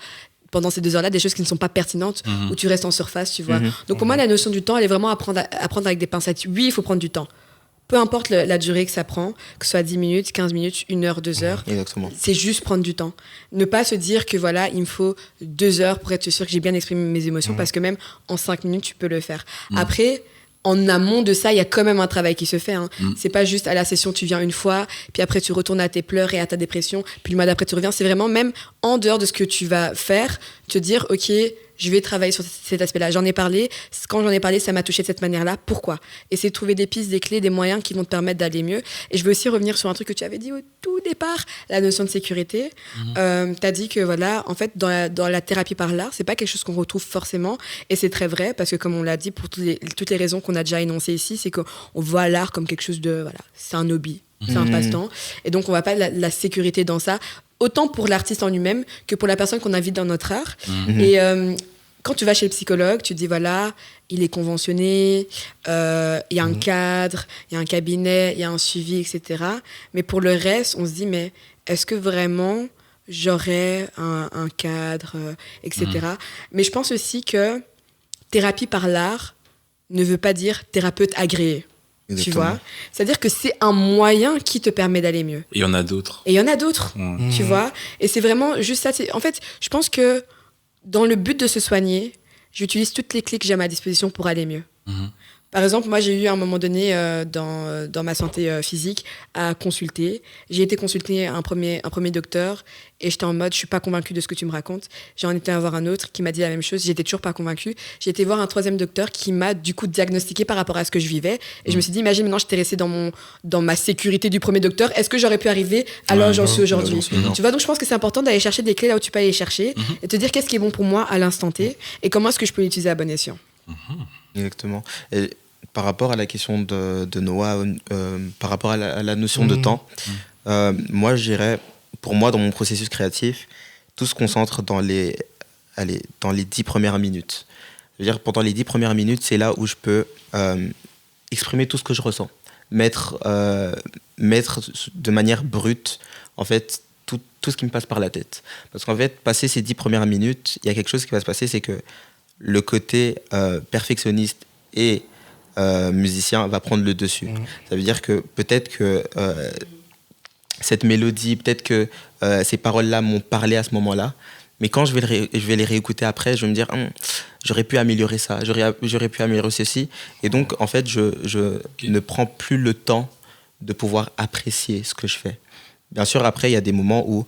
pendant ces 2 heures-là, des choses qui ne sont pas pertinentes, où tu restes en surface, tu vois. Donc pour moi, la notion du temps, elle est vraiment à prendre avec des pincettes. Oui, il faut prendre du temps. Peu importe la durée que ça prend, que ce soit 10 minutes, 15 minutes, 1 heure, 2 heures, c'est juste prendre du temps. Ne pas se dire que voilà, il me faut 2 heures pour être sûr que j'ai bien exprimé mes émotions, parce que même en 5 minutes, tu peux le faire. Après, en amont de ça, il y a quand même un travail qui se fait. Hein. C'est pas juste à la session, tu viens une fois, puis après tu retournes à tes pleurs et à ta dépression, puis le mois d'après tu reviens. C'est vraiment même en dehors de ce que tu vas faire, te dire, ok, je vais travailler sur cet aspect-là. J'en ai parlé. Quand j'en ai parlé, ça m'a touché de cette manière-là. Pourquoi ? Essayer de trouver des pistes, des clés, des moyens qui vont te permettre d'aller mieux. Et je veux aussi revenir sur un truc que tu avais dit au tout départ, la notion de sécurité. Tu as dit que, voilà, en fait, dans la thérapie par l'art, c'est pas quelque chose qu'on retrouve forcément. Et c'est très vrai, parce que comme on l'a dit, pour toutes les raisons qu'on a déjà énoncées ici, c'est qu'on voit l'art comme quelque chose de... Voilà, c'est un hobby, c'est un passe-temps. Et donc, on va pas la sécurité dans ça. Autant pour l'artiste en lui-même que pour la personne qu'on invite dans notre art. Et quand tu vas chez le psychologue, tu te dis, voilà, il est conventionné, il y a un cadre, il y a un cabinet, il y a un suivi, etc. Mais pour le reste, on se dit, mais est-ce que vraiment j'aurais un cadre, etc. Mais je pense aussi que thérapie par l'art ne veut pas dire thérapeute agréé. Exactement. Tu vois, c'est-à-dire que c'est un moyen qui te permet d'aller mieux. Et il y en a d'autres. Tu vois. Et c'est vraiment juste ça. En fait, je pense que dans le but de se soigner, j'utilise toutes les clés que j'ai à ma disposition pour aller mieux. Par exemple, moi, j'ai eu à un moment donné dans ma santé physique à consulter. J'ai été consulter un premier docteur et j'étais en mode, je suis pas convaincue de ce que tu me racontes. J'en étais voir un autre qui m'a dit la même chose. J'étais toujours pas convaincue. J'ai été voir un troisième docteur qui m'a du coup diagnostiqué par rapport à ce que je vivais. Et je me suis dit, imagine maintenant, j'étais restée dans ma sécurité du premier docteur. Est-ce que j'aurais pu arriver à là où j'en suis aujourd'hui ? Tu vois, donc je pense que c'est important d'aller chercher des clés là où tu peux aller chercher et te dire qu'est-ce qui est bon pour moi à l'instant T et comment est-ce que je peux l'utiliser à bon escient. Exactement. Et par rapport à la question de Noah, par rapport à la notion de temps, moi, je dirais, pour moi, dans mon processus créatif, tout se concentre dans les 10 premières minutes. Je veux dire, pendant les 10 premières minutes, c'est là où je peux exprimer tout ce que je ressens. Mettre de manière brute, en fait, tout ce qui me passe par la tête. Parce qu'en fait, passer ces 10 premières minutes, il y a quelque chose qui va se passer, c'est que le côté perfectionniste et musicien va prendre le dessus. Ça veut dire que peut-être que cette mélodie, peut-être que ces paroles-là m'ont parlé à ce moment-là, mais quand je vais les réécouter après, je vais me dire j'aurais pu améliorer ça, j'aurais pu améliorer ceci. Et donc, en fait, je ne prends plus le temps de pouvoir apprécier ce que je fais. Bien sûr, après, il y a des moments où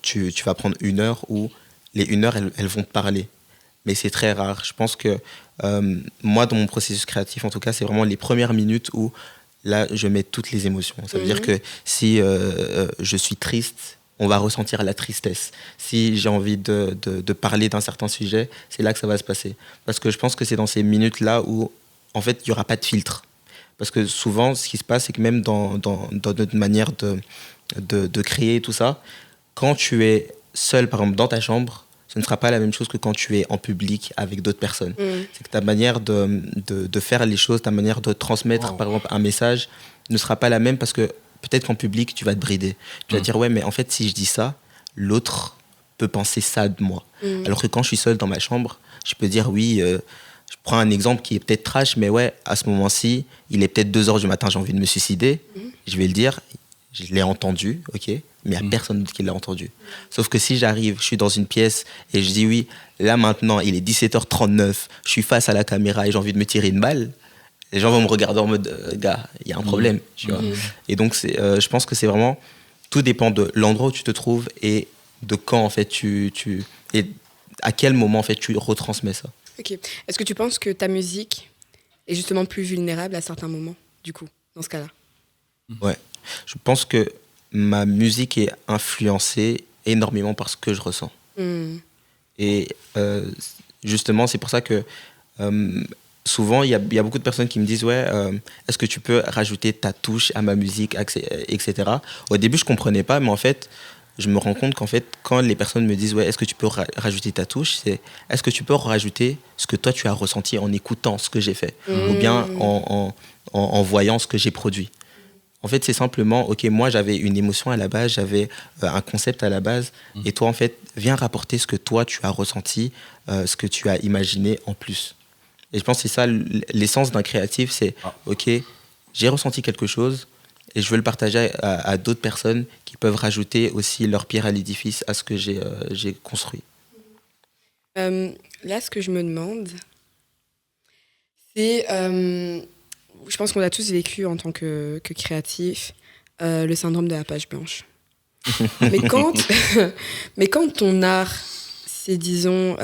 tu vas prendre 1 heure, où les 1 heure, elles vont te parler. Mais c'est très rare. Je pense que moi, dans mon processus créatif, en tout cas, c'est vraiment les premières minutes où là, je mets toutes les émotions. Ça veut dire que si je suis triste, on va ressentir la tristesse. Si j'ai envie de parler d'un certain sujet, c'est là que ça va se passer. Parce que je pense que c'est dans ces minutes-là où, en fait, il n'y aura pas de filtre. Parce que souvent, ce qui se passe, c'est que même dans notre manière de créer tout ça, quand tu es seul, par exemple, dans ta chambre, ce ne sera pas la même chose que quand tu es en public avec d'autres personnes. C'est que ta manière de faire les choses, ta manière de transmettre, par exemple, un message ne sera pas la même parce que peut-être qu'en public, tu vas te brider. Tu vas te dire, ouais, mais en fait, si je dis ça, l'autre peut penser ça de moi. Alors que quand je suis seul dans ma chambre, je peux dire, oui, je prends un exemple qui est peut-être trash, mais ouais, à ce moment-ci, il est peut-être 2h du matin, j'ai envie de me suicider. Je vais le dire, je l'ai entendu, ok, mais il n'y a personne d'autre qui l'a entendu. Sauf que si j'arrive, je suis dans une pièce et je dis oui, là maintenant, il est 17h39, je suis face à la caméra et j'ai envie de me tirer une balle, les gens vont me regarder en mode, gars, il y a un problème, tu vois. Et donc, je pense que c'est vraiment, tout dépend de l'endroit où tu te trouves et de quand, en fait, et à quel moment, en fait, tu retransmets ça. Ok. Est-ce que tu penses que ta musique est justement plus vulnérable à certains moments, du coup, dans ce cas-là? Ouais. Je pense que ma musique est influencée énormément par ce que je ressens. Et justement, c'est pour ça que souvent, il y a beaucoup de personnes qui me disent « Ouais, est-ce que tu peux rajouter ta touche à ma musique, etc. » Au début, je ne comprenais pas, mais en fait, je me rends compte qu'en fait, quand les personnes me disent « Ouais, est-ce que tu peux rajouter ta touche ?» c'est « Est-ce que tu peux rajouter ce que toi, tu as ressenti en écoutant ce que j'ai fait ou bien en voyant ce que j'ai produit ?» En fait, c'est simplement, ok, moi j'avais une émotion à la base, j'avais un concept à la base, et toi, en fait, viens rapporter ce que toi tu as ressenti, ce que tu as imaginé en plus. Et je pense que c'est ça, l'essence d'un créatif, c'est, ok, j'ai ressenti quelque chose, et je veux le partager à d'autres personnes qui peuvent rajouter aussi leur pierre à l'édifice à ce que j'ai construit. Là, ce que je me demande, c'est... je pense qu'on a tous vécu en tant que créatif le syndrome de la page blanche. mais quand ton art, c'est disons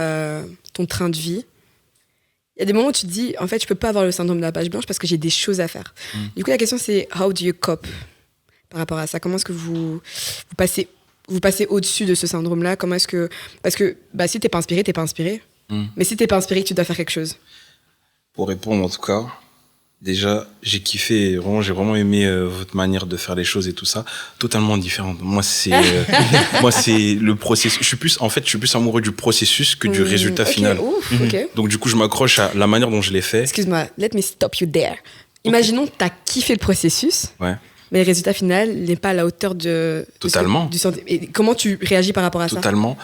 ton train de vie, il y a des moments où tu te dis, en fait, je peux pas avoir le syndrome de la page blanche parce que j'ai des choses à faire. Du coup, la question c'est, how do you cope par rapport à ça? Comment est-ce que vous passez au-dessus de ce syndrome-là? Comment est-ce que... Parce que si t'es pas inspiré, t'es pas inspiré. Mais si t'es pas inspiré, tu dois faire quelque chose. Pour répondre, en tout cas... Déjà, j'ai kiffé, vraiment, j'ai vraiment aimé votre manière de faire les choses et tout ça, totalement différente. Moi, c'est le processus. Je suis plus amoureux du processus que du résultat final. Ouf, ok. Donc, du coup, je m'accroche à la manière dont je l'ai fait. Excuse-moi, let me stop you there. Imaginons que t'as kiffé le processus, ouais. Mais le résultat final n'est pas à la hauteur Totalement. Et comment tu réagis par rapport à ça? Totalement.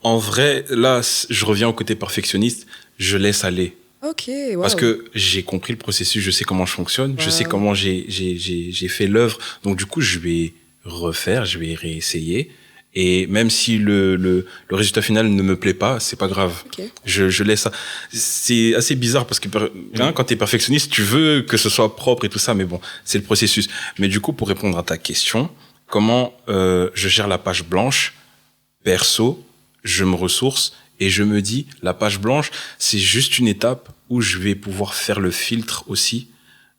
En vrai, là, je reviens au côté perfectionniste, je laisse aller. Ok, wow. Parce que j'ai compris le processus, je sais comment je fonctionne, je sais comment j'ai fait l'œuvre. Donc du coup, je vais refaire, je vais réessayer. Et même si le résultat final ne me plaît pas, c'est pas grave. Okay. Je laisse ça. C'est assez bizarre parce que quand t'es perfectionniste, tu veux que ce soit propre et tout ça, mais bon, c'est le processus. Mais du coup, pour répondre à ta question, comment je gère la page blanche? Perso, je me ressource. Et je me dis, la page blanche, c'est juste une étape où je vais pouvoir faire le filtre aussi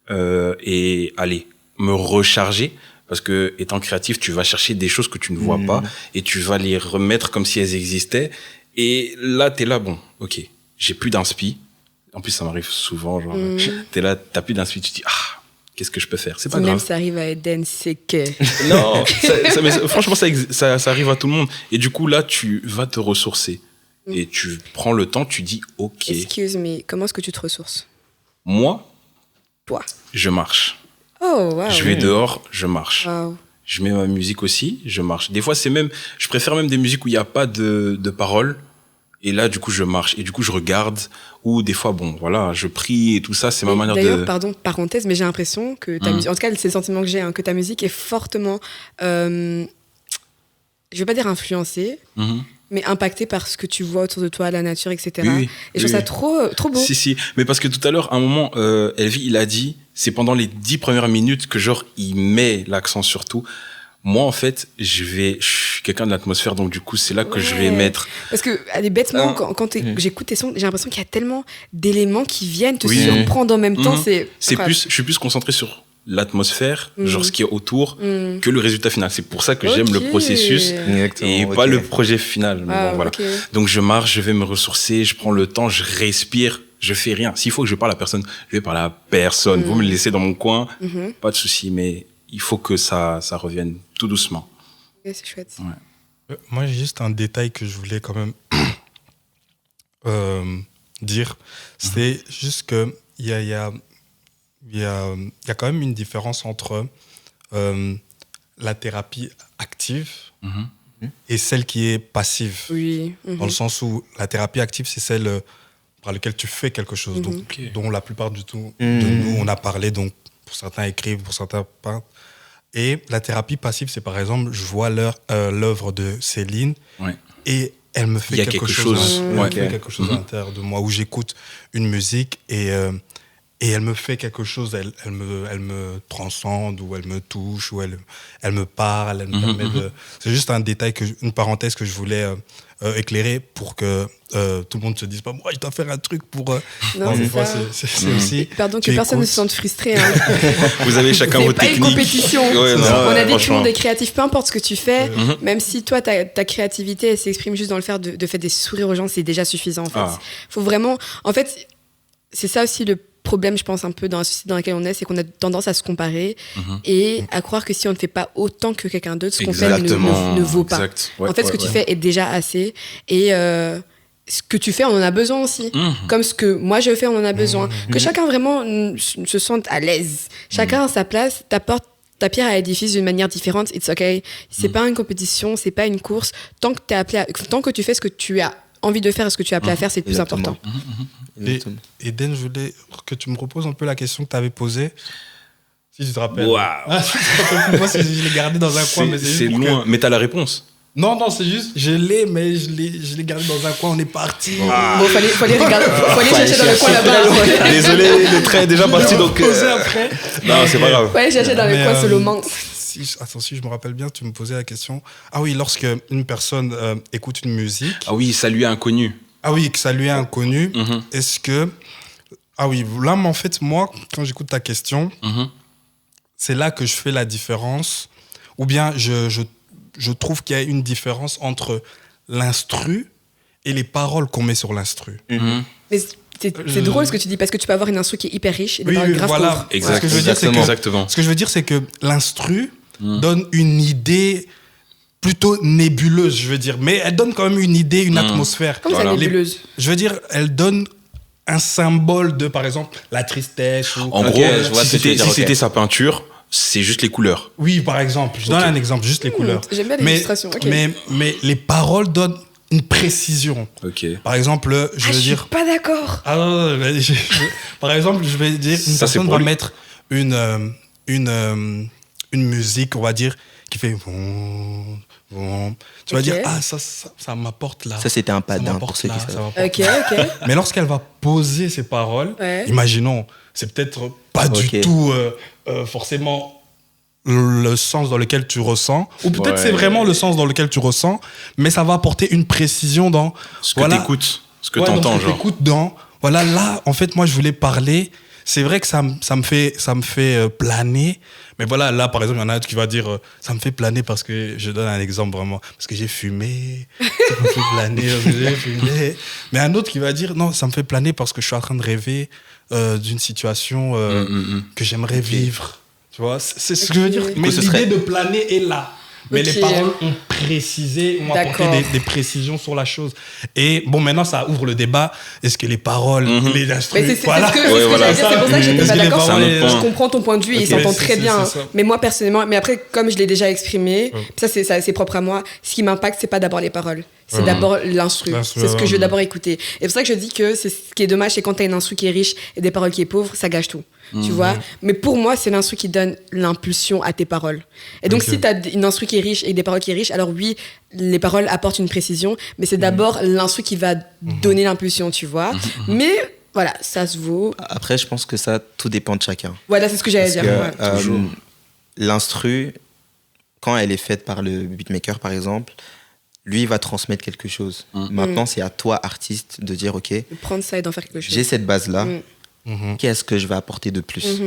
et aller me recharger. Parce que étant créatif, tu vas chercher des choses que tu ne vois pas et tu vas les remettre comme si elles existaient. Et là, t'es là, bon, ok, j'ai plus d'inspi. En plus, ça m'arrive souvent, genre, t'es là, t'as plus d'inspi, tu te dis, qu'est-ce que je peux faire? C'est pas grave. Même ça arrive à Eden, c'est que... Non, mais franchement, ça arrive à tout le monde. Et du coup, là, tu vas te ressourcer. Et tu prends le temps, tu dis ok. Excuse me, comment est-ce que tu te ressources? Moi, toi, je marche. Oh, wow. Je vais dehors, je marche. Wow. Je mets ma musique aussi, je marche. Des fois, je préfère même des musiques où il n'y a pas de paroles. Et là, du coup, je marche. Et du coup, je regarde. Ou des fois, bon, voilà, je prie et tout ça. C'est ma manière de... D'ailleurs, pardon, parenthèse, mais j'ai l'impression que ta musique... En tout cas, c'est le sentiment que j'ai, que ta musique est fortement... je vais pas dire influencée, mais impactée par ce que tu vois autour de toi, la nature, etc. Oui, et je trouve ça trop beau. Si. Mais parce que tout à l'heure, à un moment, Elvie, il a dit, c'est pendant les 10 premières minutes que genre, il met l'accent sur tout. Moi, en fait, je suis quelqu'un de l'atmosphère, donc du coup, c'est là que je vais mettre... Parce que, allez, bêtement, quand j'écoute tes sons, j'ai l'impression qu'il y a tellement d'éléments qui viennent te surprendre en même temps. Je suis plus concentré sur l'atmosphère, genre ce qui est autour, que le résultat final. C'est pour ça que j'aime le processus et pas le projet final. Mais bon, voilà. Donc je marche, je vais me ressourcer, je prends le temps, je respire, je fais rien. S'il faut que je parle à personne, je vais parler à personne. Vous me laissez dans mon coin, pas de souci, mais il faut que ça revienne tout doucement. Ouais, c'est chouette. Ouais. Moi, j'ai juste un détail que je voulais quand même dire. C'est juste qu'il y a quand même une différence entre la thérapie active et celle qui est passive. Oui. Dans le sens où la thérapie active, c'est celle par laquelle tu fais quelque chose, dont la plupart de nous, on a parlé, donc pour certains écrivent, pour certains peintent. Et la thérapie passive, c'est par exemple, je vois l'œuvre de Céline et elle me fait quelque chose à l'intérieur de moi, où j'écoute une musique et elle me fait quelque chose, elle me transcende, ou elle me touche, ou elle me parle, elle me permet de... C'est juste un détail, une parenthèse que je voulais éclairer pour que tout le monde ne se dise pas, moi, je dois faire un truc pour... Non, des c'est fois, ça. c'est aussi... Pardon, que personne ne se sente frustré. Hein. Vous avez chacun C'est votre pas technique. une compétition. Ouais, non, on a dit que tout le franchement. monde est créatif, peu importe ce que tu fais, même si toi, ta créativité, elle s'exprime juste dans le fait de faire des sourires aux gens, c'est déjà suffisant, en fait. Faut vraiment... En fait, c'est ça aussi le problème, je pense, un peu dans la société dans laquelle on est, c'est qu'on a tendance à se comparer et à croire que si on ne fait pas autant que quelqu'un d'autre, ce qu'on fait ne vaut pas. Exact. Ouais, en fait, ce que tu fais est déjà assez. Et ce que tu fais, on en a besoin aussi. Comme ce que moi je fais, on en a besoin. Que chacun vraiment se sente à l'aise. Chacun à sa place, t'apporte ta pierre à l'édifice d'une manière différente. It's okay. C'est pas une compétition, c'est pas une course. Tant que tu fais ce que tu as envie de faire et ce que tu es appelé à faire, c'est le plus important. Et Eden, je voulais que tu me reposes un peu la question que tu avais posée. Si tu te rappelles. Waouh. Je te rappelle plus, moi, je l'ai gardé dans un coin. Mais C'est loin. Mais t'as la réponse. Non, c'est juste, je l'ai, mais je l'ai gardé dans un coin, on est parti. Bon, fallait chercher dans le coin là-bas. Désolé, le train est déjà parti, donc... Après. Non, c'est pas grave. Ouais, chercher dans le coin solo manque. Si je me rappelle bien, tu me posais la question. Ah oui, lorsque une personne écoute une musique. Ah oui, ça lui est inconnu. Ah oui, que ça lui est inconnu. Est-ce que... Ah oui, là, en fait, moi, quand j'écoute ta question, c'est là que je fais la différence. Ou bien, je trouve qu'il y a une différence entre l'instru et les paroles qu'on met sur l'instru. Mais c'est drôle ce que tu dis, parce que tu peux avoir une instru qui est hyper riche et des paroles graves pauvres. Exact. Ce que je veux dire, c'est que, Exactement. ce que je veux dire, c'est que l'instru donne une idée plutôt nébuleuse, je veux dire. Mais elle donne quand même une idée, une atmosphère. Comme ça, nébuleuse. Je veux dire, elle donne un symbole de, par exemple, la tristesse. Ou... En gros, si c'était sa peinture, c'est juste les couleurs. Oui, par exemple. Je donne un exemple, juste les couleurs. J'aime bien l'illustration. Mais les paroles donnent une précision. Par exemple, je veux dire... Je suis pas d'accord. Ah non, par exemple, je vais dire, une personne va mettre une musique, on va dire, qui fait... Tu vas dire, ça m'apporte là. Ça, c'était un padin pour ceux qui savent. Ok. Mais lorsqu'elle va poser ses paroles, imaginons, c'est peut-être pas du tout forcément le sens dans lequel tu ressens, ou peut-être c'est vraiment le sens dans lequel tu ressens, mais ça va apporter une précision dans... Ce que t'écoutes, ce que t'entends, genre. T'écoutes dans... Voilà, là, en fait, moi, je voulais parler... C'est vrai que ça me fait planer. Mais voilà, là, par exemple, il y en a un qui va dire ça me fait planer parce que, je donne un exemple vraiment, parce que j'ai fumé, ça me fait planer, j'ai fumé. Mais un autre qui va dire non, ça me fait planer parce que je suis en train de rêver d'une situation que j'aimerais vivre. Tu vois, c'est ce que je veux dire. Mais l'idée de planer est là. Mais les paroles ont précisé, ont apporté des précisions sur la chose. Et bon, maintenant, ça ouvre le débat. Est-ce que les paroles, les instruments... C'est pour ça que j'étais pas d'accord. Je comprends ton point de vue et il s'entend très bien. Mais moi, personnellement, mais après, comme je l'ai déjà exprimé, ça, c'est propre à moi, ce qui m'impacte, c'est pas d'abord les paroles. C'est d'abord l'instru. C'est ce que je veux d'abord écouter. Et c'est pour ça que je dis que ce qui est dommage, c'est quand t'as une instru qui est riche et des paroles qui est pauvre, ça gâche tout. Tu vois. Mais pour moi, c'est l'instru qui donne l'impulsion à tes paroles. Et donc, si t'as une instru qui est riche et des paroles qui est riche, alors oui, les paroles apportent une précision, mais c'est d'abord l'instru qui va donner l'impulsion, tu vois. Mais voilà, ça se vaut. Après, je pense que ça, tout dépend de chacun. Voilà, c'est ce que j'allais dire. L'instru, quand elle est faite par le beatmaker, par exemple, lui, il va transmettre quelque chose. Maintenant, c'est à toi, artiste, de dire, OK, de prendre ça et d'en faire quelque chose. J'ai cette base-là. Qu'est-ce que je vais apporter de plus?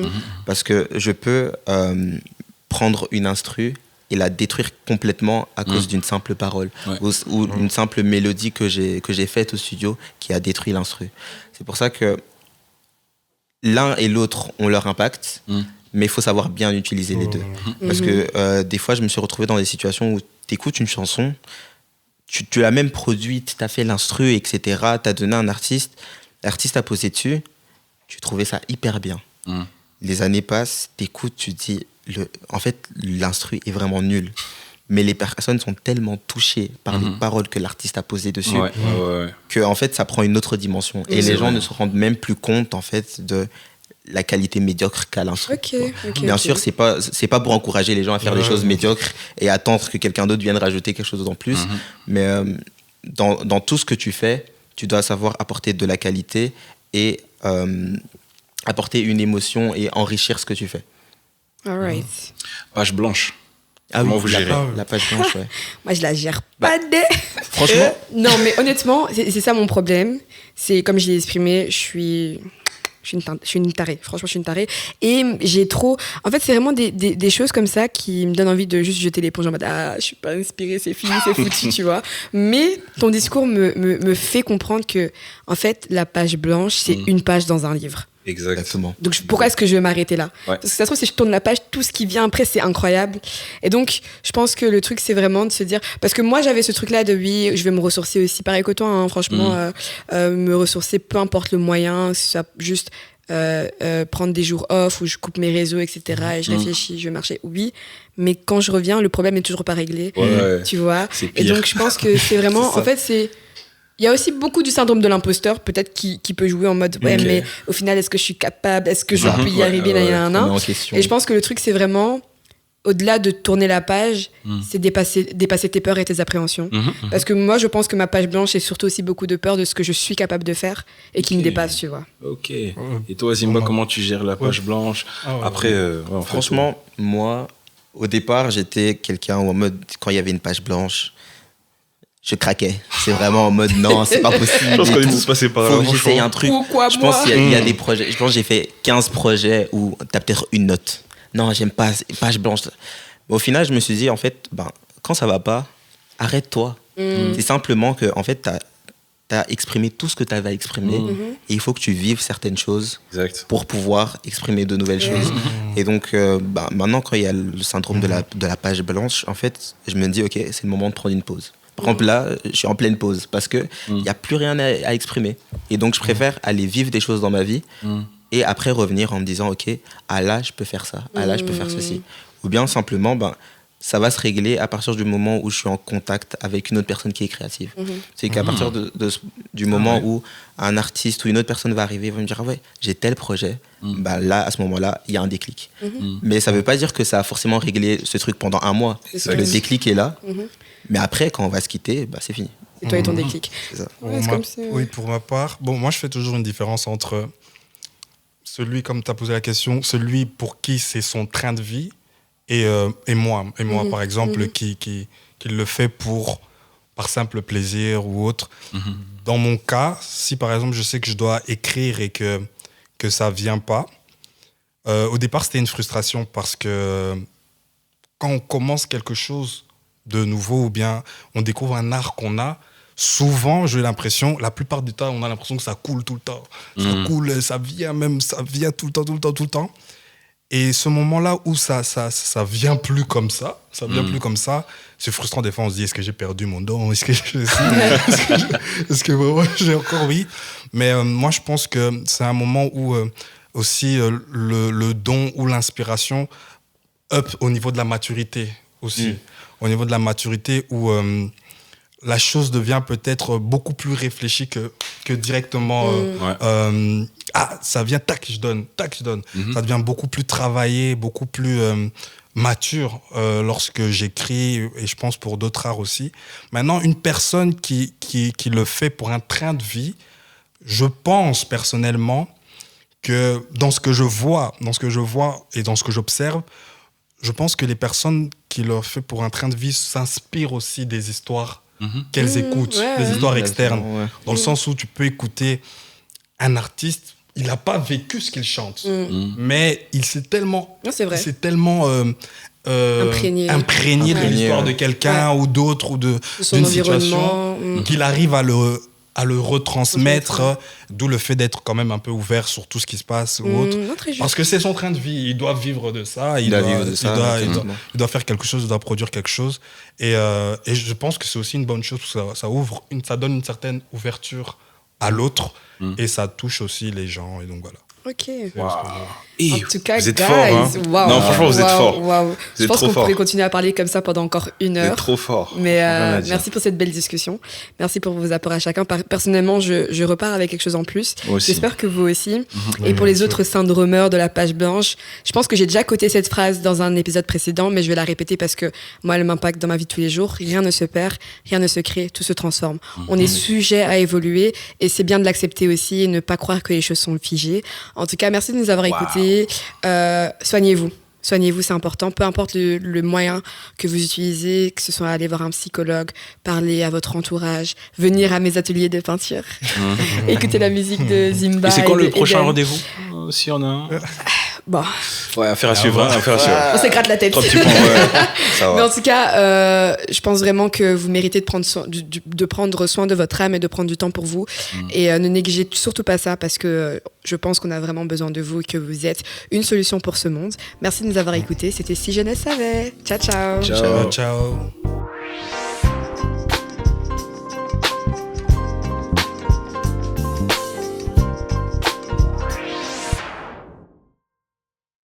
Parce que je peux prendre une instru et la détruire complètement à cause d'une simple parole ou une simple mélodie que j'ai faite au studio qui a détruit l'instru. C'est pour ça que l'un et l'autre ont leur impact, mais il faut savoir bien utiliser les deux. Parce que des fois, je me suis retrouvé dans des situations où tu écoutes une chanson, tu l'as même produite, tu as fait l'instru, etc., tu as donné à un artiste, l'artiste a posé dessus, tu trouvais ça hyper bien. Les années passent, tu écoutes, tu te dis, en fait, l'instru est vraiment nul. Mais les personnes sont tellement touchées par les paroles que l'artiste a posées dessus que en fait, ça prend une autre dimension. Et les gens ne se rendent même plus compte en fait, de la qualité médiocre qu'a l'instru. Bien sûr, c'est pas pour encourager les gens à faire des choses médiocres et attendre que quelqu'un d'autre vienne rajouter quelque chose en plus. Mais dans tout ce que tu fais, tu dois savoir apporter de la qualité et apporter une émotion et enrichir ce que tu fais. All right. Page blanche. Comment vous gérez la page blanche, Moi, je la gère pas Franchement non, mais honnêtement, c'est ça mon problème. C'est comme je l'ai exprimé, je suis une tarée. Franchement, je suis une tarée. Et j'ai trop... En fait, c'est vraiment des choses comme ça qui me donnent envie de juste jeter l'éponge en mode « Ah, je suis pas inspirée, c'est fini, c'est foutu, tu vois. » Mais ton discours me fait comprendre que, en fait, la page blanche, c'est une page dans un livre. Exactement. Donc, pourquoi est-ce que je vais m'arrêter là ? Parce que ça se trouve, si je tourne la page, tout ce qui vient après, c'est incroyable. Et donc, je pense que le truc, c'est vraiment de se dire... Parce que moi, j'avais ce truc-là de oui, je vais me ressourcer aussi, pareil que toi, hein, franchement, me ressourcer, peu importe le moyen, soit juste prendre des jours off où je coupe mes réseaux, etc. Et je réfléchis, je vais marcher. Oui, mais quand je reviens, le problème n'est toujours pas réglé. Tu vois ? Et donc, je pense que c'est vraiment... en fait, c'est... Il y a aussi beaucoup du syndrome de l'imposteur, peut-être, qui peut jouer en mode mais au final, est-ce que je suis capable ? Est-ce que je peux y arriver ? Et je pense que le truc, c'est vraiment, au-delà de tourner la page, c'est dépasser tes peurs et tes appréhensions. Parce que moi, je pense que ma page blanche, c'est surtout aussi beaucoup de peur de ce que je suis capable de faire et qui me dépasse, tu vois. Ok. Et toi, Zimba, comment tu gères la page blanche ? Après, franchement, moi, au départ, j'étais quelqu'un où en mode, quand il y avait une page blanche, je craquais. C'est vraiment en mode non, c'est pas possible. Je pense qu'on est tous passés par là. Faut que j'essaye un truc. Je pense qu'il y a des projets. Je pense que j'ai fait 15 projets où t'as peut-être une note. Non, j'aime pas, page blanche. Mais au final, je me suis dit, en fait, quand ça va pas, arrête-toi. C'est simplement que, en fait, t'as exprimé tout ce que t'avais à exprimer et il faut que tu vives certaines choses pour pouvoir exprimer de nouvelles choses. Et donc, maintenant, quand il y a le syndrome de la page blanche, en fait, je me dis, ok, c'est le moment de prendre une pause. Par exemple, là, je suis en pleine pause parce qu'il n'y a plus rien à exprimer. Et donc, je préfère aller vivre des choses dans ma vie et après revenir en me disant, OK, là, je peux faire ça. Là, je peux faire ceci. Ou bien, simplement, ça va se régler à partir du moment où je suis en contact avec une autre personne qui est créative. C'est qu'à partir du moment où un artiste ou une autre personne va arriver, va me dire, j'ai tel projet, là, à ce moment-là, il y a un déclic. Mais ça ne veut pas dire que ça a forcément réglé ce truc pendant un mois. Le déclic est là. Mais après, quand on va se quitter, c'est fini. C'est toi et ton déclic. C'est ça. Oui, pour ma part, moi, je fais toujours une différence entre celui, comme tu as posé la question, celui pour qui c'est son train de vie et moi. Et moi, par exemple, qui le fait par simple plaisir ou autre. Dans mon cas, si par exemple, je sais que je dois écrire et que ça ne vient pas, au départ, c'était une frustration parce que quand on commence quelque chose de nouveau ou bien on découvre un art qu'on a, souvent j'ai l'impression, la plupart du temps on a l'impression que ça coule tout le temps, ça coule, ça vient tout le temps et ce moment-là où ça vient plus comme ça, c'est frustrant. Des fois on se dit, est-ce que j'ai perdu mon don, est-ce que vraiment j'ai encore envie, mais moi je pense que c'est un moment où aussi le don ou l'inspiration up au niveau de la maturité aussi. Au niveau de la maturité où la chose devient peut-être beaucoup plus réfléchie que directement ça vient, tac, je donne. Ça devient beaucoup plus travaillé, beaucoup plus mature lorsque j'écris, et je pense pour d'autres arts aussi. Maintenant, une personne qui le fait pour un train de vie, je pense personnellement que dans ce que je vois et dans ce que j'observe, je pense que les personnes qui le font pour un train de vie s'inspirent aussi des histoires qu'elles écoutent, des histoires externes. Dans le sens où tu peux écouter un artiste il n'a pas vécu ce qu'il chante, mais il s'est tellement, Non, c'est vrai. il s'est tellement imprégné de l'histoire de quelqu'un ou d'autre ou De son d'une environnement. situation qu'il arrive à le retransmettre, d'où le fait d'être quand même un peu ouvert sur tout ce qui se passe ou autre. Non, très juste. Parce que c'est son train de vie, il doit vivre de ça, il doit faire quelque chose, il doit produire quelque chose. Et je pense que c'est aussi une bonne chose, parce que ça donne une certaine ouverture à l'autre, et ça touche aussi les gens, et donc voilà. Ok. Et En tout cas, vous êtes guys, fort, hein. wow. Non, franchement, vous êtes fort. Wow. Je êtes pense trop qu'on fort. pourrait continuer à parler comme ça pendant encore une Vous êtes heure. trop fort. Mais Rien à dire. merci pour cette belle discussion. Merci pour vos apports à chacun. Personnellement, je repars avec quelque chose en plus. Moi aussi. J'espère que vous aussi. Oui, Et pour les bien sûr. autres syndromeurs de la page blanche, je pense que j'ai déjà coté cette phrase dans un épisode précédent, mais je vais la répéter parce que moi, elle m'impacte dans ma vie de tous les jours. Rien ne se perd, rien ne se crée, tout se transforme. On est sujet à évoluer et c'est bien de l'accepter aussi et ne pas croire que les choses sont figées. En tout cas, merci de nous avoir écoutés. Soignez-vous. Soignez-vous, c'est important. Peu importe le moyen que vous utilisez, que ce soit aller voir un psychologue, parler à votre entourage, venir à mes ateliers de peinture, écouter la musique de Zimba. Et c'est quand de le prochain Eden. rendez-vous si on a un. Bon, Ouais, affaire à suivre, hein, affaire à suivre. on s'écrate la tête. 3 petits points, ouais. Ça Mais va. en tout cas, je pense vraiment que vous méritez de prendre soin de votre âme et de prendre du temps pour vous. Et ne négligez surtout pas ça parce que je pense qu'on a vraiment besoin de vous et que vous êtes une solution pour ce monde. Merci de nous avoir écoutés. C'était Si Jeunesse Savait. Ciao, ciao. Ciao. Ciao.